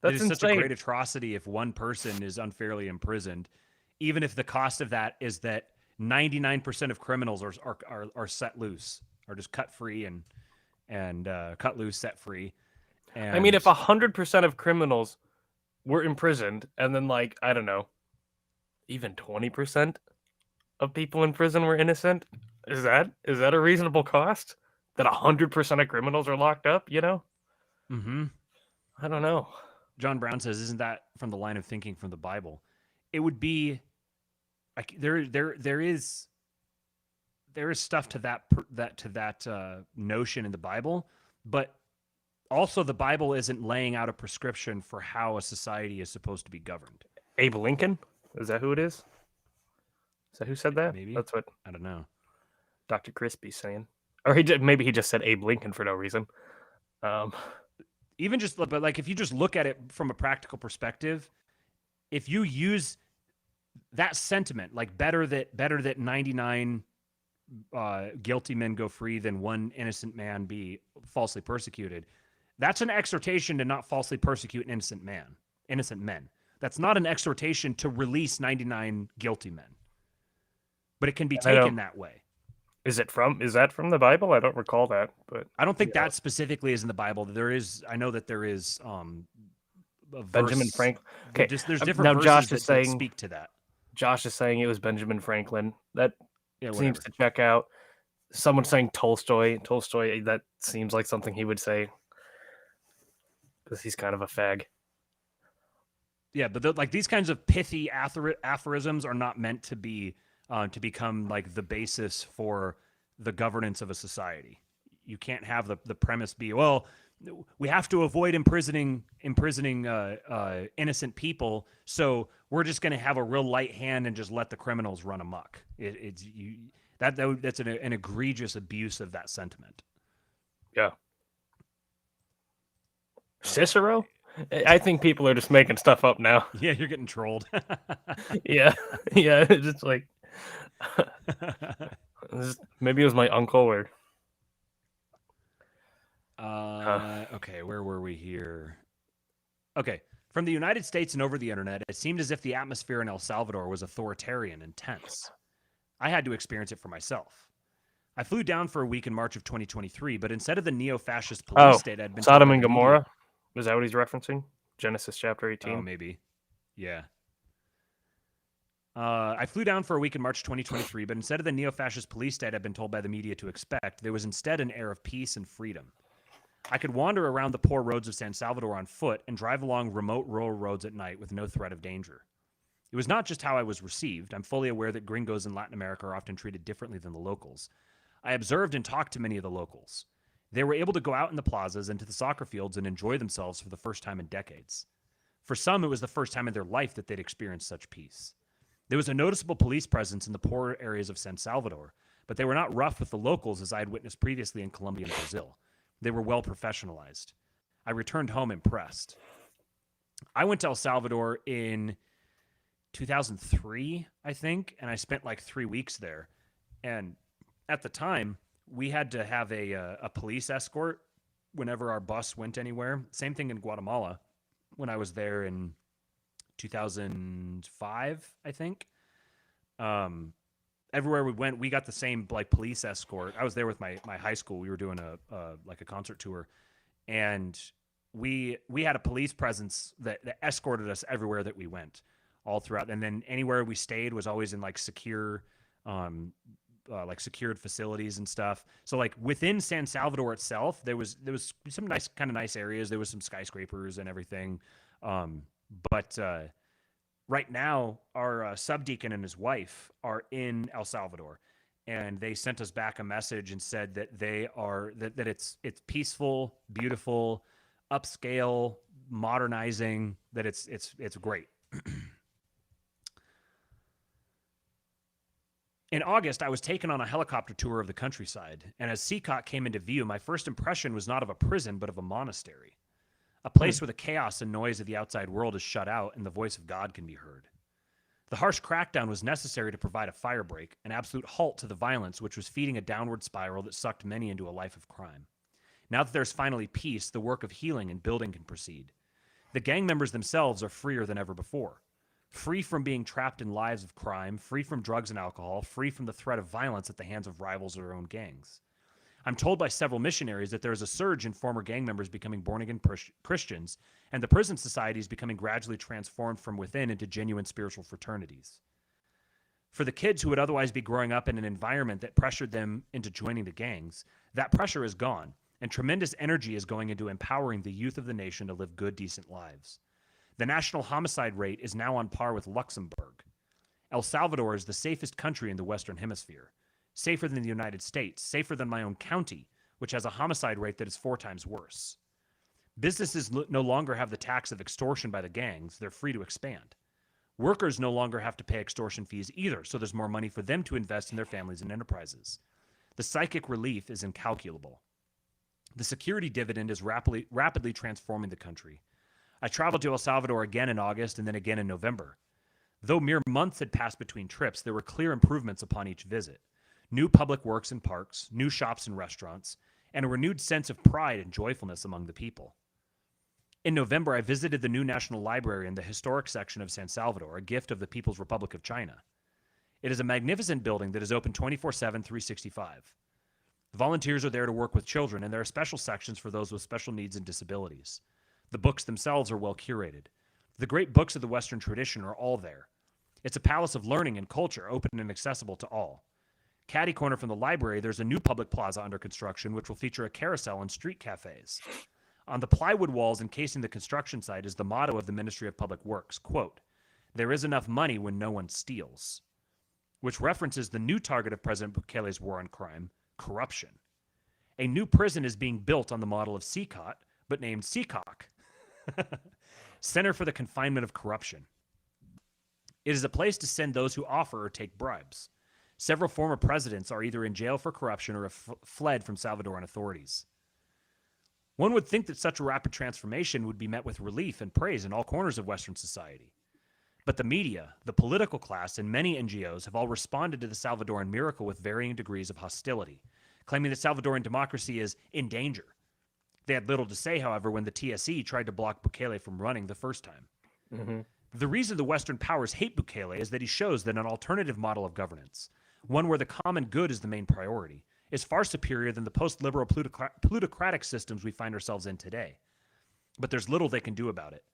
that's insane. Such a great atrocity if one person is unfairly imprisoned, even if the cost of that is that 99% of criminals are set loose, or just cut free and cut loose, set free. And I mean, if 100% of criminals were imprisoned, and then like, I don't know, even 20% of people in prison were innocent, is that a reasonable cost? That 100% of criminals are locked up, Mm-hmm. I don't know. John Brown says, isn't that from the line of thinking from the Bible? It would be like there is stuff to that notion in the Bible, but also the Bible isn't laying out a prescription for how a society is supposed to be governed. Abe Lincoln? Is that who it is? Is that who said that? Maybe. That's what I don't know. Dr. Crispy's saying. Or maybe he just said Abe Lincoln for no reason. Even just, but like if you just look at it from a practical perspective, if you use that sentiment, like better that 99 guilty men go free than one innocent man be falsely persecuted, that's an exhortation to not falsely persecute an innocent men. That's not an exhortation to release 99 guilty men. But it can be taken that way. Is that from the Bible? I don't recall that, but I don't think that specifically is in the Bible. I know that there is Benjamin Franklin. Okay, there's different verses that speak to that. Josh is saying it was Benjamin Franklin. That seems to check out. Someone saying Tolstoy. Tolstoy, that seems like something he would say because he's kind of a fag. Yeah, but like these kinds of pithy aphorisms are not meant to be to become like the basis for the governance of a society. You can't have the premise be, well, we have to avoid imprisoning innocent people, so we're just going to have a real light hand and just let the criminals run amok. That's an egregious abuse of that sentiment. Yeah. Cicero? I think people are just making stuff up now. Yeah, you're getting trolled. Yeah, it's just like maybe it was my uncle or. Okay, where were we here? Okay, from the United States and over the internet, it seemed as if the atmosphere in El Salvador was authoritarian and tense. I had to experience it for myself. I flew down for a week in March of 2023, but instead of the neo-fascist police state I'd been Sodom and Gomorrah, is that what he's referencing? Genesis chapter 18. Oh, maybe. Yeah. I flew down for a week in March 2023, but instead of the neo-fascist police state I'd been told by the media to expect, there was instead an air of peace and freedom. I could wander around the poor roads of San Salvador on foot and drive along remote rural roads at night with no threat of danger. It was not just how I was received. I'm fully aware that gringos in Latin America are often treated differently than the locals. I observed and talked to many of the locals. They were able to go out in the plazas and to the soccer fields and enjoy themselves for the first time in decades. For some, it was the first time in their life that they'd experienced such peace. There was a noticeable police presence in the poorer areas of San Salvador, but they were not rough with the locals as I had witnessed previously in Colombia and Brazil. They were well professionalized. I returned home impressed. I went to El Salvador in 2003, I think, and I spent like 3 weeks there. And at the time, we had to have a police escort whenever our bus went anywhere. Same thing in Guatemala when I was there in 2005, I think. Everywhere we went, we got the same like police escort. I was there with my high school. We were doing a concert tour, and we had a police presence that escorted us everywhere that we went, all throughout. And then anywhere we stayed was always in like secured facilities and stuff. So like within San Salvador itself, there was some nice areas. There was some skyscrapers and everything. But right now, our subdeacon and his wife are in El Salvador, and they sent us back a message and said that that it's peaceful, beautiful, upscale, modernizing. That it's great. In August, I was taken on a helicopter tour of the countryside, and as Seacot came into view, my first impression was not of a prison, but of a monastery. A place where the chaos and noise of the outside world is shut out and the voice of God can be heard. The harsh crackdown was necessary to provide a fire break, an absolute halt to the violence which was feeding a downward spiral that sucked many into a life of crime. Now that there's finally peace, the work of healing and building can proceed. The gang members themselves are freer than ever before. Free from being trapped in lives of crime, free from drugs and alcohol, free from the threat of violence at the hands of rivals or their own gangs. I'm told by several missionaries that there is a surge in former gang members becoming born-again Christians, and the prison society is becoming gradually transformed from within into genuine spiritual fraternities. For the kids who would otherwise be growing up in an environment that pressured them into joining the gangs, that pressure is gone, and tremendous energy is going into empowering the youth of the nation to live good, decent lives. The national homicide rate is now on par with Luxembourg. El Salvador is the safest country in the Western Hemisphere. Safer than the United States, safer than my own county, which has a homicide rate that is 4 times worse. Businesses no longer have the tax of extortion by the gangs. They're free to expand. Workers no longer have to pay extortion fees either, so there's more money for them to invest in their families and enterprises. The psychic relief is incalculable. The security dividend is rapidly transforming the country. I traveled to El Salvador again in August and then again in November. Though mere months had passed between trips, there were clear improvements upon each visit. New public works and parks, new shops and restaurants, and a renewed sense of pride and joyfulness among the people. In November, I visited the new National Library in the historic section of San Salvador, a gift of the People's Republic of China. It is a magnificent building that is open 24/7, 365. Volunteers are there to work with children, and there are special sections for those with special needs and disabilities. The books themselves are well curated. The great books of the Western tradition are all there. It's a palace of learning and culture, open and accessible to all. Catty corner from the library, there's a new public plaza under construction, which will feature a carousel and street cafes. On the plywood walls encasing the construction site is the motto of the Ministry of Public Works, quote, "There is enough money when no one steals," which references the new target of President Bukele's war on crime, corruption. A new prison is being built on the model of CCOT, but named CCOC, Center for the Confinement of Corruption. It is a place to send those who offer or take bribes. Several former presidents are either in jail for corruption or have fled from Salvadoran authorities. One would think that such a rapid transformation would be met with relief and praise in all corners of Western society. But the media, the political class, and many NGOs have all responded to the Salvadoran miracle with varying degrees of hostility, claiming that Salvadoran democracy is in danger. They had little to say, however, when the TSE tried to block Bukele from running the first time. Mm-hmm. The reason the Western powers hate Bukele is that he shows that an alternative model of governance, one where the common good is the main priority, is far superior than the post-liberal plutocratic systems we find ourselves in today. But there's little they can do about it.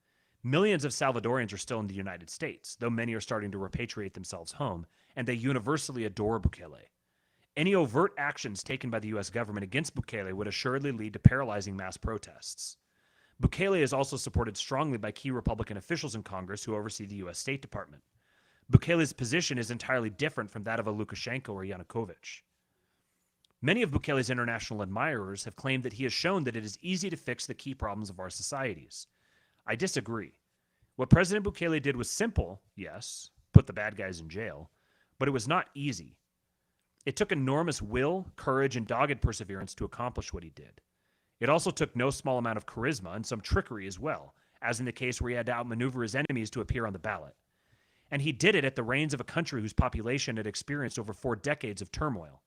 Millions of Salvadorians are still in the United States, though many are starting to repatriate themselves home, and they universally adore Bukele. Any overt actions taken by the U.S. government against Bukele would assuredly lead to paralyzing mass protests. Bukele is also supported strongly by key Republican officials in Congress who oversee the U.S. State Department. Bukele's position is entirely different from that of a Lukashenko or Yanukovych. Many of Bukele's international admirers have claimed that he has shown that it is easy to fix the key problems of our societies. I disagree. What President Bukele did was simple, yes, put the bad guys in jail, but it was not easy. It took enormous will, courage, and dogged perseverance to accomplish what he did. It also took no small amount of charisma and some trickery as well, as in the case where he had to outmaneuver his enemies to appear on the ballot. And he did it at the reins of a country whose population had experienced over 4 decades of turmoil.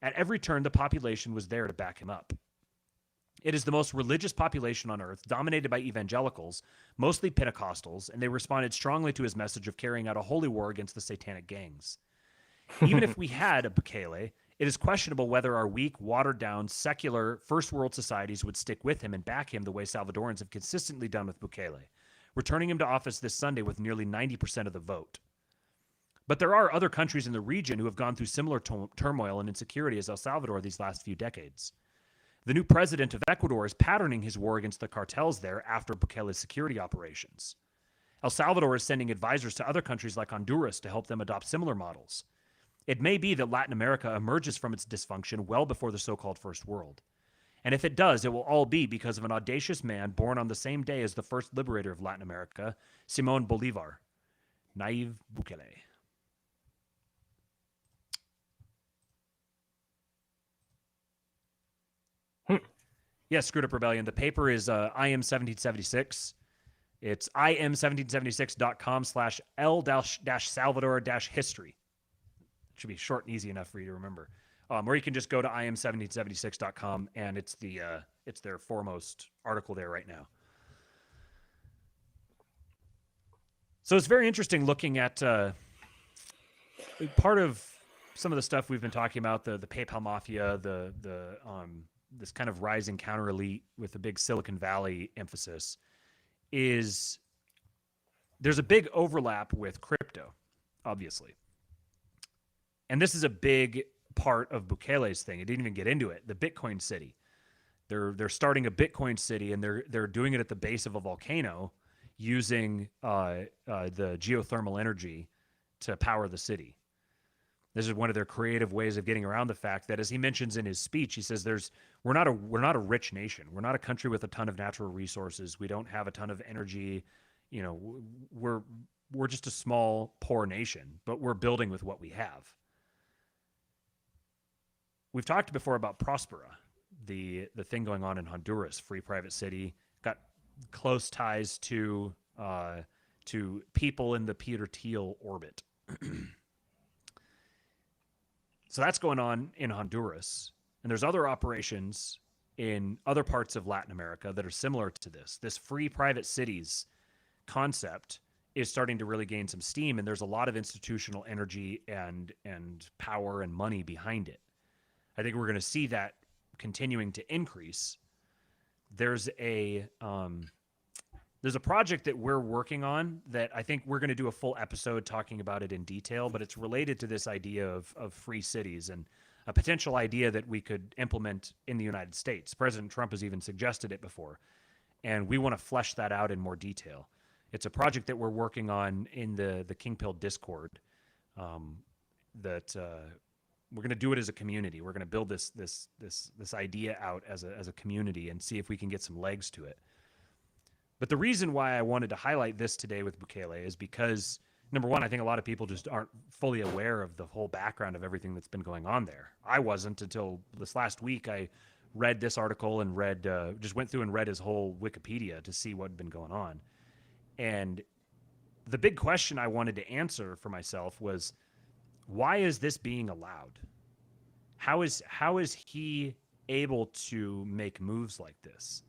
At every turn, the population was there to back him up. It is the most religious population on earth, dominated by evangelicals, mostly Pentecostals, and they responded strongly to his message of carrying out a holy war against the satanic gangs. Even if we had a Bukele, it is questionable whether our weak, watered-down, secular, first-world societies would stick with him and back him the way Salvadorans have consistently done with Bukele, returning him to office this Sunday with nearly 90% of the vote. But there are other countries in the region who have gone through similar turmoil and insecurity as El Salvador these last few decades. The new president of Ecuador is patterning his war against the cartels there after Bukele's security operations. El Salvador is sending advisors to other countries like Honduras to help them adopt similar models. It may be that Latin America emerges from its dysfunction well before the so-called First World. And if it does, it will all be because of an audacious man born on the same day as the first liberator of Latin America, Simón Bolívar, Nayib Bukele. Yes, Screwed Up Rebellion. The paper is IM1776. It's im1776.com/L-Salvador-history. It should be short and easy enough for you to remember. Or you can just go to im1776.com, and it's their foremost article there right now. So it's very interesting looking at part of some of the stuff we've been talking about, the PayPal mafia, this kind of rising counter elite with a big Silicon Valley emphasis, is there's a big overlap with crypto, obviously. And this is a big part of Bukele's thing. It didn't even get into it. The Bitcoin city. They're starting a Bitcoin city, and they're doing it at the base of a volcano using the geothermal energy to power the city. This is one of their creative ways of getting around the fact that, as he mentions in his speech, he says we're not a rich nation. We're not a country with a ton of natural resources. We don't have a ton of energy. You know, we're just a small, poor nation, but we're building with what we have. We've talked before about Prospera, the thing going on in Honduras, free private city, got close ties to people in the Peter Thiel orbit. So that's going on in Honduras. And there's other operations in other parts of Latin America that are similar to this. This free private cities concept is starting to really gain some steam, and there's a lot of institutional energy and power and money behind it. I think we're going to see that continuing to increase. There's a project that we're working on that I think we're going to do a full episode talking about it in detail, but it's related to this idea of free cities and a potential idea that we could implement in the United States. President Trump has even suggested it before, and we want to flesh that out in more detail. It's a project that we're working on in the King Pill Discord. That we're going to do it as a community. We're going to build this idea out as a community and see if we can get some legs to it. But the reason why I wanted to highlight this today with Bukele is because, number one, I think a lot of people just aren't fully aware of the whole background of everything that's been going on there. I wasn't until this last week. I read this article and just went through and read his whole Wikipedia to see what had been going on. And the big question I wanted to answer for myself was, why is this being allowed? How is he able to make moves like this?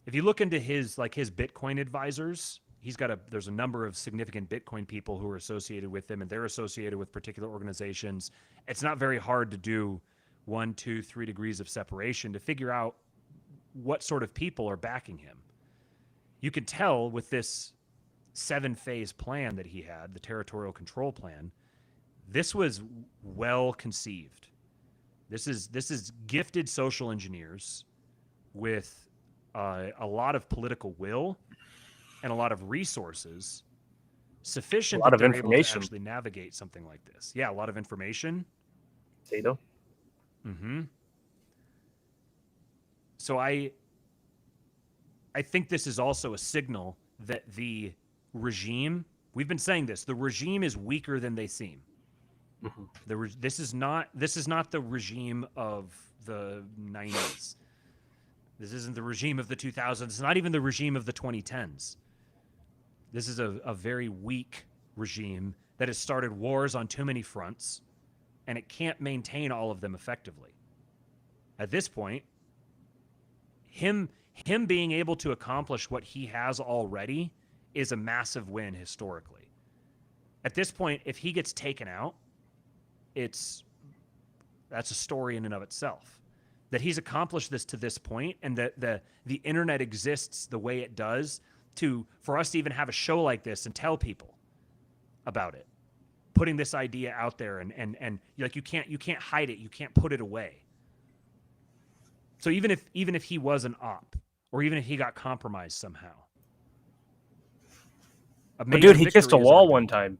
If you look into his Bitcoin advisors, there's a number of significant Bitcoin people who are associated with him, and they're associated with particular organizations. It's not very hard to do 1, 2, 3 degrees of separation to figure out what sort of people are backing him. You could tell with this 7-phase plan that he had, the territorial control plan, this was well conceived. This is gifted social engineers with a lot of political will and a lot of resources sufficient that they're able to actually navigate something like this. Yeah, a lot of information. Data. Mm-hmm. So I think this is also a signal that the regime, we've been saying this, the regime is weaker than they seem. Mm-hmm. This is not the regime of the 90s. This isn't the regime of the 2000s. It's not even the regime of the 2010s. This is a very weak regime that has started wars on too many fronts, and it can't maintain all of them effectively. At this point, him being able to accomplish what he has already is a massive win historically. At this point, if he gets taken out, that's a story in and of itself. That he's accomplished this to this point, and that the internet exists the way it does for us to even have a show like this and tell people about it, putting this idea out there, and like you can't hide it, you can't put it away. So even if he was an op, or even if he got compromised somehow, but dude, he kissed a wall one time.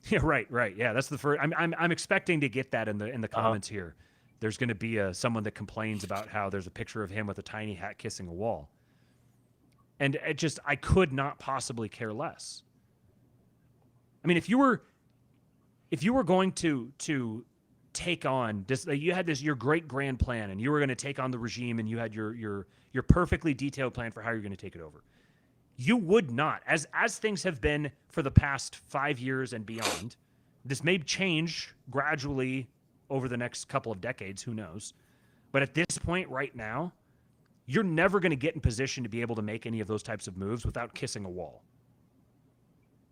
Yeah, right. Yeah, that's the first. I'm expecting to get that in the comments here. There's going to be someone that complains about how there's a picture of him with a tiny hat kissing a wall, and I could not possibly care less. I mean, if you were going to take on this, you had your great grand plan, and you were going to take on the regime, and you had your perfectly detailed plan for how you're going to take it over. You would not, as things have been for the past 5 years and beyond. This may change gradually over the next couple of decades, who knows? But at this point right now, you're never going to get in position to be able to make any of those types of moves without kissing a wall.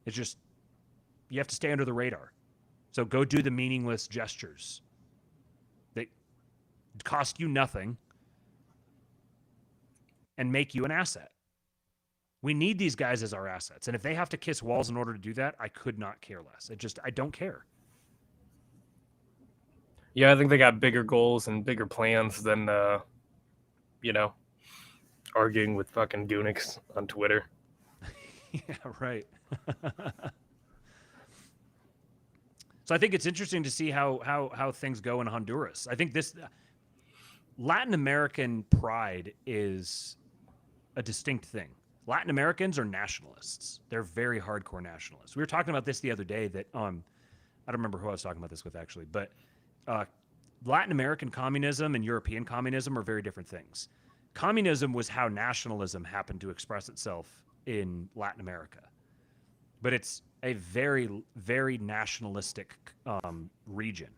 It's just, you have to stay under the radar. So go do the meaningless gestures that cost you nothing and make you an asset. We need these guys as our assets. And if they have to kiss walls in order to do that, I could not care less. I don't care. Yeah, I think they got bigger goals and bigger plans than, arguing with fucking Goonix on Twitter. Yeah, right. So I think it's interesting to see how things go in Honduras. I think this Latin American pride is a distinct thing. Latin Americans are nationalists. They're very hardcore nationalists. We were talking about this the other day that I don't remember who I was talking about this with actually, but uh, Latin American communism and European communism are very different things. Communism was how nationalism happened to express itself in Latin America, but it's a very, very nationalistic region.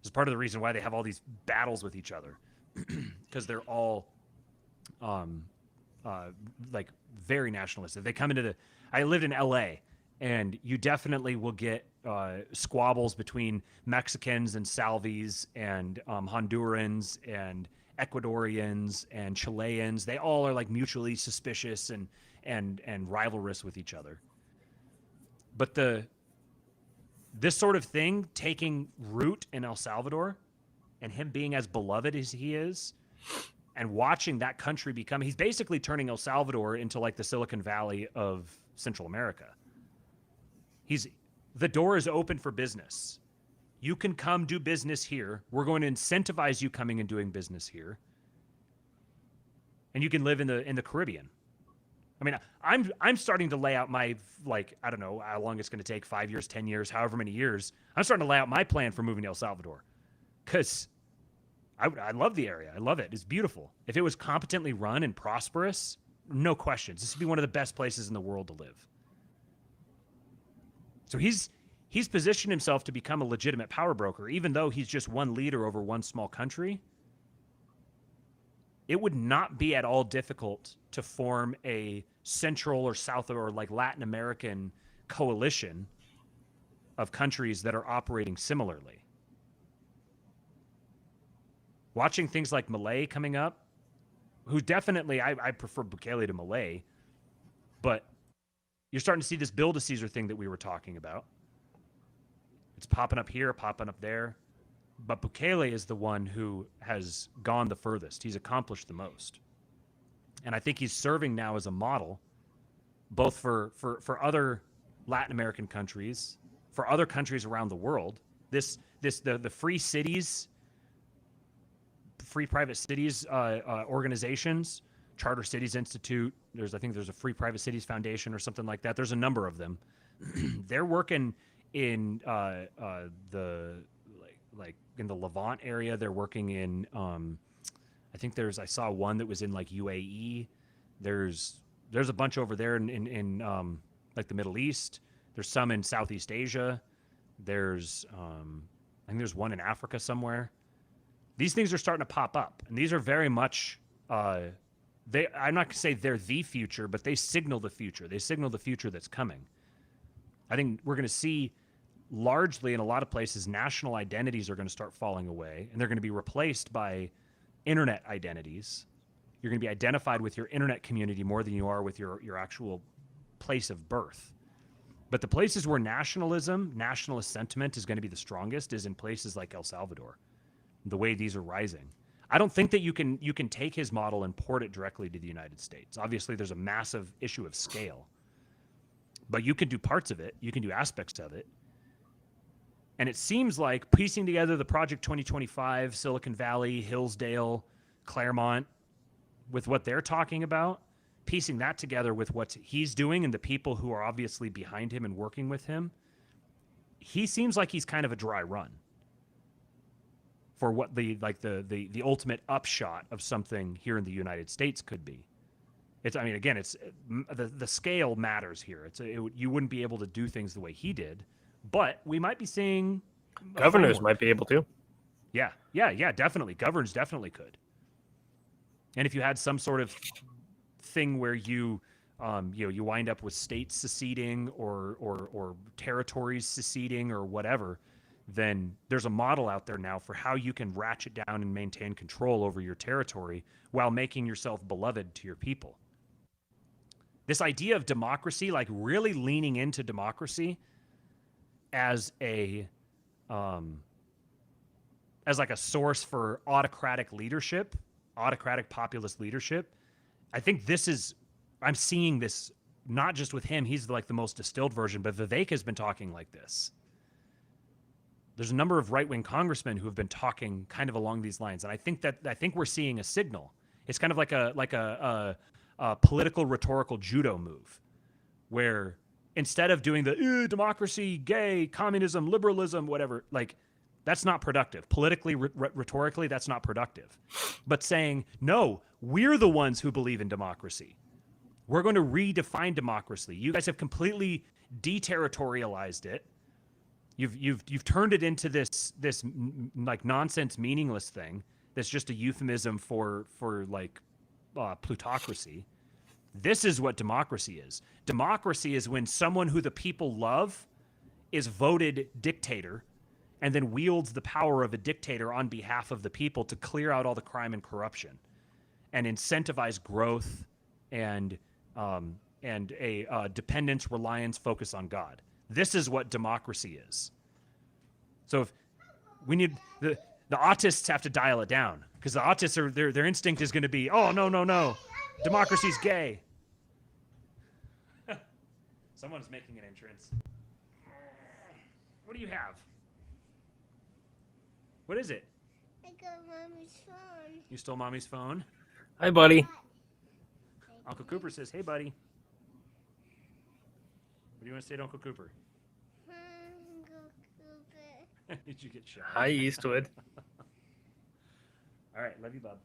It's part of the reason why they have all these battles with each other, because they're all um, like very nationalistic. They come into the. I lived in L.A. and you definitely will get squabbles between Mexicans and Salvis and Hondurans and Ecuadorians and Chileans. They all are like mutually suspicious and rivalrous with each other. But this sort of thing taking root in El Salvador and him being as beloved as he is and watching that country become, he's basically turning El Salvador into like the Silicon Valley of Central America. The door is open for business. You can come do business here. We're going to incentivize you coming and doing business here. And you can live in the Caribbean. I mean, I'm starting to lay out my, like, I don't know how long it's going to take, 5 years, 10 years, however many years. I'm starting to lay out my plan for moving to El Salvador because I love the area. I love it. It's beautiful. If it was competently run and prosperous, no questions. This would be one of the best places in the world to live. So he's positioned himself to become a legitimate power broker, even though he's just one leader over one small country. It would not be at all difficult to form a Central or South or like Latin American coalition of countries that are operating similarly. Watching things like Malay coming up, who definitely, I prefer Bukele to Malay, but you're starting to see this Build a Caesar thing that we were talking about. It's popping up here, popping up there. But Bukele is the one who has gone the furthest. He's accomplished the most. And I think he's serving now as a model, both for other Latin American countries, for other countries around the world. The free cities, free private cities organizations, Charter Cities Institute. I think there's a Free Private Cities Foundation or something like that. There's a number of them. They're working in like in the Levant area. They're working in I think I saw one that was in like UAE. There's a bunch over there in like the Middle East. There's some in Southeast Asia. There's I think there's one in Africa somewhere. These things are starting to pop up, and these are very much I'm not going to say they're the future, but they signal the future. They signal the future that's coming. I think we're going to see largely in a lot of places, national identities are going to start falling away, and they're going to be replaced by internet identities. You're going to be identified with your internet community more than you are with your actual place of birth. But the places where nationalist sentiment is going to be the strongest is in places like El Salvador, the way these are rising. I don't think that you can take his model and port it directly to the United States. Obviously, there's a massive issue of scale. But you can do parts of it. You can do aspects of it. And it seems like piecing together the Project 2025, Silicon Valley, Hillsdale, Claremont, with what they're talking about, piecing that together with what he's doing and the people who are obviously behind him and working with him, he seems like he's kind of a dry run for what the ultimate upshot of something here in the United States could be. It's the scale matters here. You wouldn't be able to do things the way he did, but we might be seeing governors might be able to. Yeah, definitely. Governors definitely could. And if you had some sort of thing where you wind up with states seceding or territories seceding or whatever, then there's a model out there now for how you can ratchet down and maintain control over your territory while making yourself beloved to your people. This idea of democracy, like really leaning into democracy as like a source for autocratic leadership, autocratic populist leadership, I think I'm seeing this not just with him, he's like the most distilled version, but Vivek has been talking like this. There's a number of right-wing congressmen who have been talking kind of along these lines, and I think we're seeing a signal. It's kind of like a political rhetorical judo move, where instead of doing the democracy, gay, communism, liberalism, whatever, like that's not productive. Politically, rhetorically, that's not productive. But saying, no, we're the ones who believe in democracy. We're going to redefine democracy. You guys have completely deterritorialized it. You've turned it into this like nonsense, meaningless thing that's just a euphemism for like plutocracy. This is what democracy is. Democracy is when someone who the people love is voted dictator and then wields the power of a dictator on behalf of the people to clear out all the crime and corruption and incentivize growth and a dependence, reliance, focus on God. This is what democracy is. So if we need the autists have to dial it down, because the autists are their instinct is going to be, oh no, democracy's gay. Someone's making an entrance. What do you have? What is it? I got Mommy's phone. You stole Mommy's phone? Hi, buddy. Uncle Cooper says, hey, buddy. What do you want to say to Uncle Cooper? Uncle Cooper. Did you get shot? Hi, Eastwood. All right, love you, bub.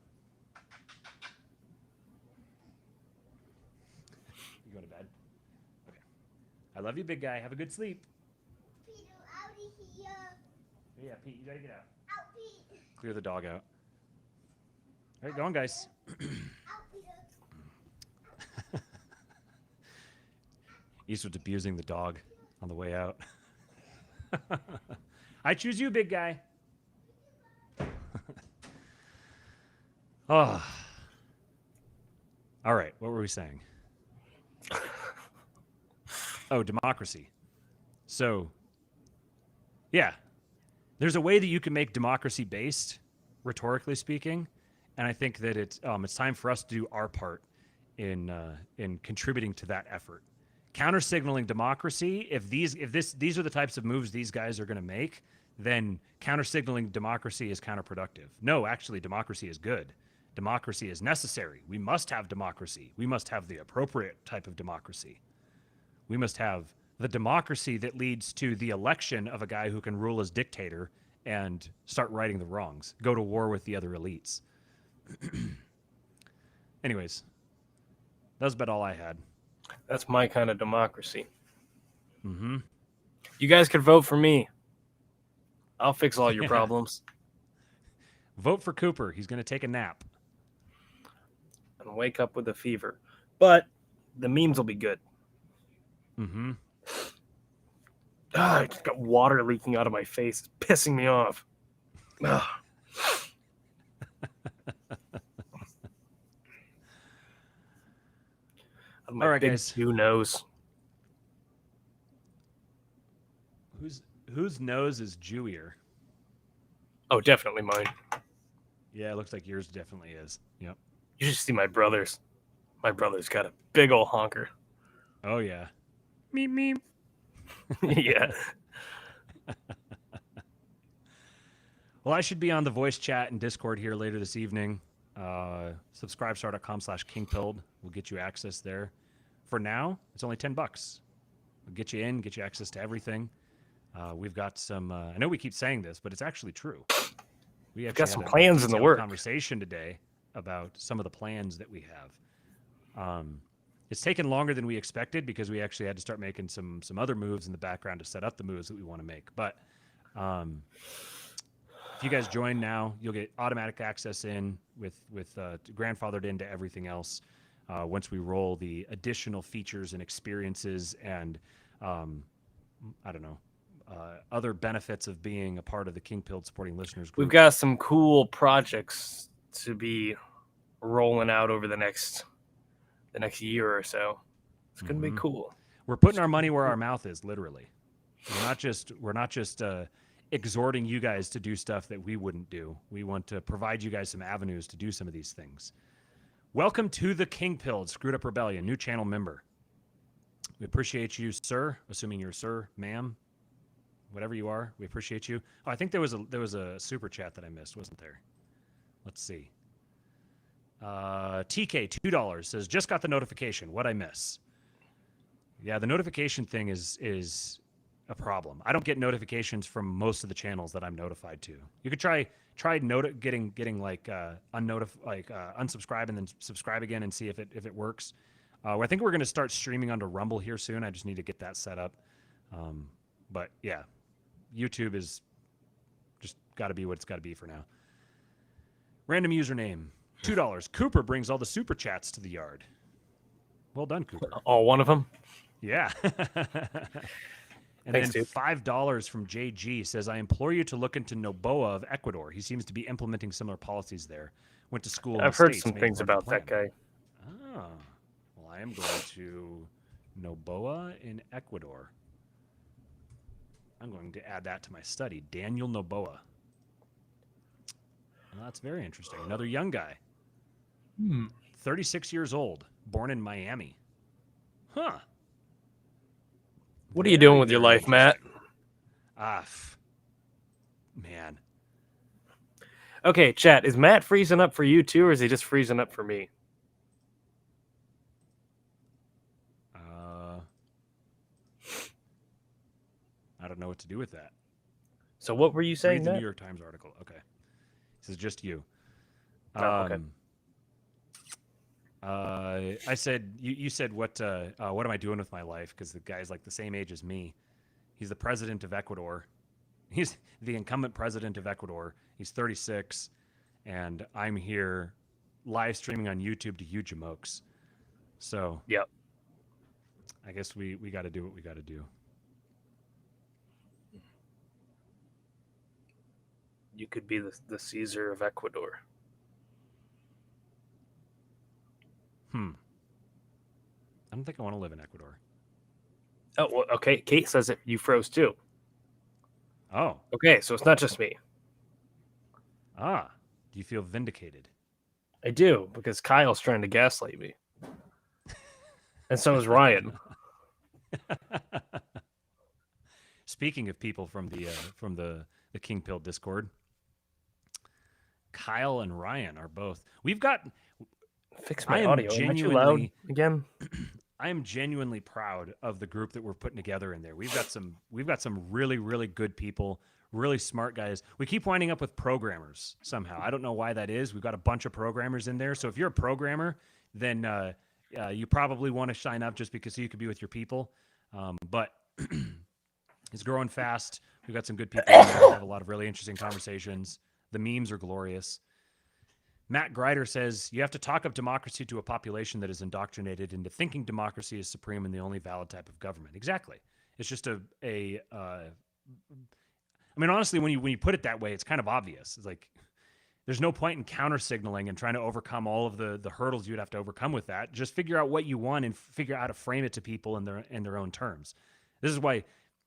You going to bed? Okay. I love you, big guy. Have a good sleep. Peter, out of here. Yeah, Pete, you got to get out. Out, Pete. Clear the dog out. All right, go on, guys. Out, Peter. Eastwood's abusing the dog on the way out. I choose you, big guy. Oh. All right, what were we saying? Oh, democracy. So, yeah, there's a way that you can make democracy based, rhetorically speaking, and I think that it's time for us to do our part in contributing to that effort. Counter signaling democracy. If these are the types of moves these guys are going to make, then counter signaling democracy is counterproductive. No, actually, democracy is good. Democracy is necessary. We must have democracy. We must have the appropriate type of democracy. We must have the democracy that leads to the election of a guy who can rule as dictator and start righting the wrongs, go to war with the other elites. Anyways, that was about all I had. That's my kind of democracy. Mm-hmm. You guys could vote for me. I'll fix all your problems. Vote for Cooper. He's going to take a nap. And wake up with a fever. But the memes will be good. Mm-hmm. I just got water leaking out of my face. It's pissing me off. Ugh. All right, guys. Who knows? Whose nose is Jewier? Oh, definitely mine. Yeah, it looks like yours definitely is. Yep. You should see my brother's. My brother's got a big old honker. Oh, yeah. Meep, meep. Yeah. Well, I should be on the voice chat and Discord here later this evening. Subscribestar.com/kingpilled will get you access there. For now, it's only $10. We'll get you in, get you access to everything. We've got some. I know we keep saying this, but it's actually true. We have got some plans in the works. Conversation today about some of the plans that we have. It's taken longer than we expected because we actually had to start making some other moves in the background to set up the moves that we want to make. But if you guys join now, you'll get automatic access in with grandfathered into everything else. Once we roll the additional features and experiences and I don't know, other benefits of being a part of the King Pilled supporting listeners group. We've got some cool projects to be rolling out over the next year or so. It's going to be cool. We're putting our money where our mouth is, literally. We're not just exhorting you guys to do stuff that we wouldn't do. We want to provide you guys some avenues to do some of these things. Welcome to the King Pilled Screwed Up Rebellion, new channel member. We appreciate you, sir. Assuming you're sir, ma'am, whatever you are, we appreciate you. Oh, I think there was a super chat that I missed, wasn't there? Let's see. TK $2 says just got the notification. What'd I miss? Yeah, the notification thing is a problem. I don't get notifications from most of the channels that I'm notified to. You could try getting like unsubscribe and then subscribe again and see if it works. I think we're going to start streaming onto Rumble here soon. I just need to get that set up. But yeah, YouTube is just got to be what it's got to be for now. Random username $2. Cooper brings all the super chats to the yard. Well done, Cooper. All one of them. Yeah. And Thanks, then dude. $5 from JG says, I implore you to look into Noboa of Ecuador. He seems to be implementing similar policies there. Went to school in I've the heard States, some made things part of about the that plan. guy. Ah. Well, I am going to Noboa in Ecuador. I'm going to add that to my study. Daniel Noboa. Well, that's very interesting. Another young guy. 36 years old. Born in Miami. Huh. What are you doing with your Very life, Matt? Man. Okay, chat. Is Matt freezing up for you too, or is he just freezing up for me? I don't know what to do with that. So what were you saying, Read the Matt? New York Times article. Okay. This is just you. Oh, okay. I said, you said, what am I doing with my life? Because the guy's like the same age as me. He's the president of Ecuador. He's the incumbent president of Ecuador. He's 36. And I'm here live streaming on YouTube to you jamokes. So Yep. I guess we got to do what we got to do. You could be the Caesar of Ecuador. I don't think I want to live in Ecuador. Oh, well, okay. Kate says it. You froze too. Oh. Okay, so it's not just me. Ah. Do you feel vindicated? I do, because Kyle's trying to gaslight me. And so is Ryan. Speaking of people from the King Pill Discord, Kyle and Ryan are both. We've got. Fix my audio. Am I too loud again? I am genuinely proud of the group that we're putting together in there. We've got some really, really good people, really smart guys. We keep winding up with programmers somehow. I don't know why that is. We've got a bunch of programmers in there. So if you're a programmer, then you probably want to sign up just because you could be with your people. But it's growing fast. We've got some good people in there. We have a lot of really interesting conversations. The memes are glorious. Matt Greider says, you have to talk of democracy to a population that is indoctrinated into thinking democracy is supreme and the only valid type of government. Exactly. It's just I mean, honestly, when you put it that way, it's kind of obvious. It's like, there's no point in counter signaling and trying to overcome all of the hurdles you'd have to overcome with that. Just figure out what you want and figure out how to frame it to people in their own terms. This is why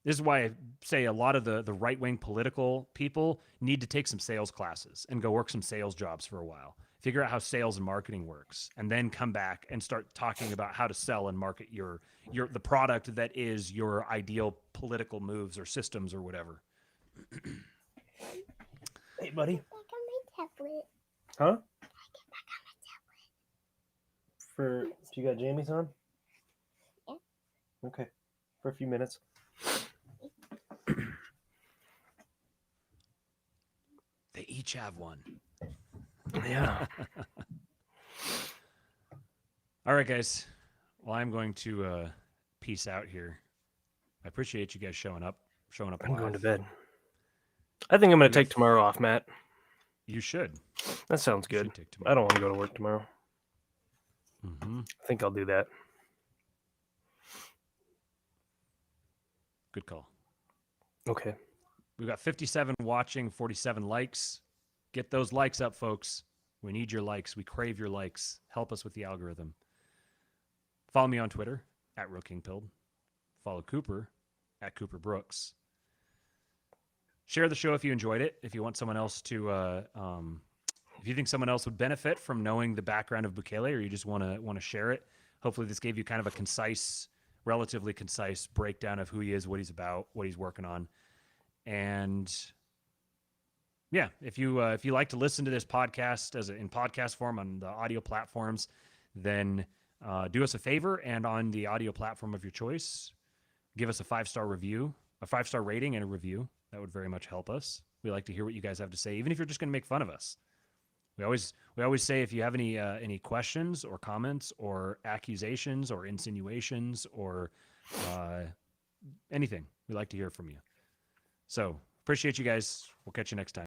I say a lot of the right-wing political people need to take some sales classes and go work some sales jobs for a while. Figure out how sales and marketing works, and then come back and start talking about how to sell and market the product that is your ideal political moves or systems or whatever. Hey, buddy. Back on my tablet. Huh? Back on my tablet. You got jammies on? Yeah. Okay. For a few minutes. They each have one. Yeah. All right, guys. Well, I'm going to peace out here. I appreciate you guys showing up. I'm going to live. bed. I think I'm going to take tomorrow off, Matt. You should. That sounds You good. should take tomorrow. I don't want to go to work tomorrow. Mm-hmm. I think I'll do that. Good call. Okay. We've got 57 watching, 47 likes. Get those likes up, folks. We need your likes. We crave your likes. Help us with the algorithm. Follow me on Twitter at RealKingPilled. Follow Cooper at Cooper Brooks. Share the show if you enjoyed it. If you want someone else to, if you think someone else would benefit from knowing the background of Bukele, or you just want to share it. Hopefully, this gave you kind of a concise relatively concise breakdown of who he is, what he's about, what he's working on. And yeah, if you like to listen to this podcast in podcast form on the audio platforms, then do us a favor, and on the audio platform of your choice, give us a 5-star review, a 5-star rating, and a review. That would very much help us. We like to hear what you guys have to say, even if you're just going to make fun of us. We always say, if you have any questions or comments or accusations or insinuations or anything, we like to hear from you. So appreciate you guys. We'll catch you next time.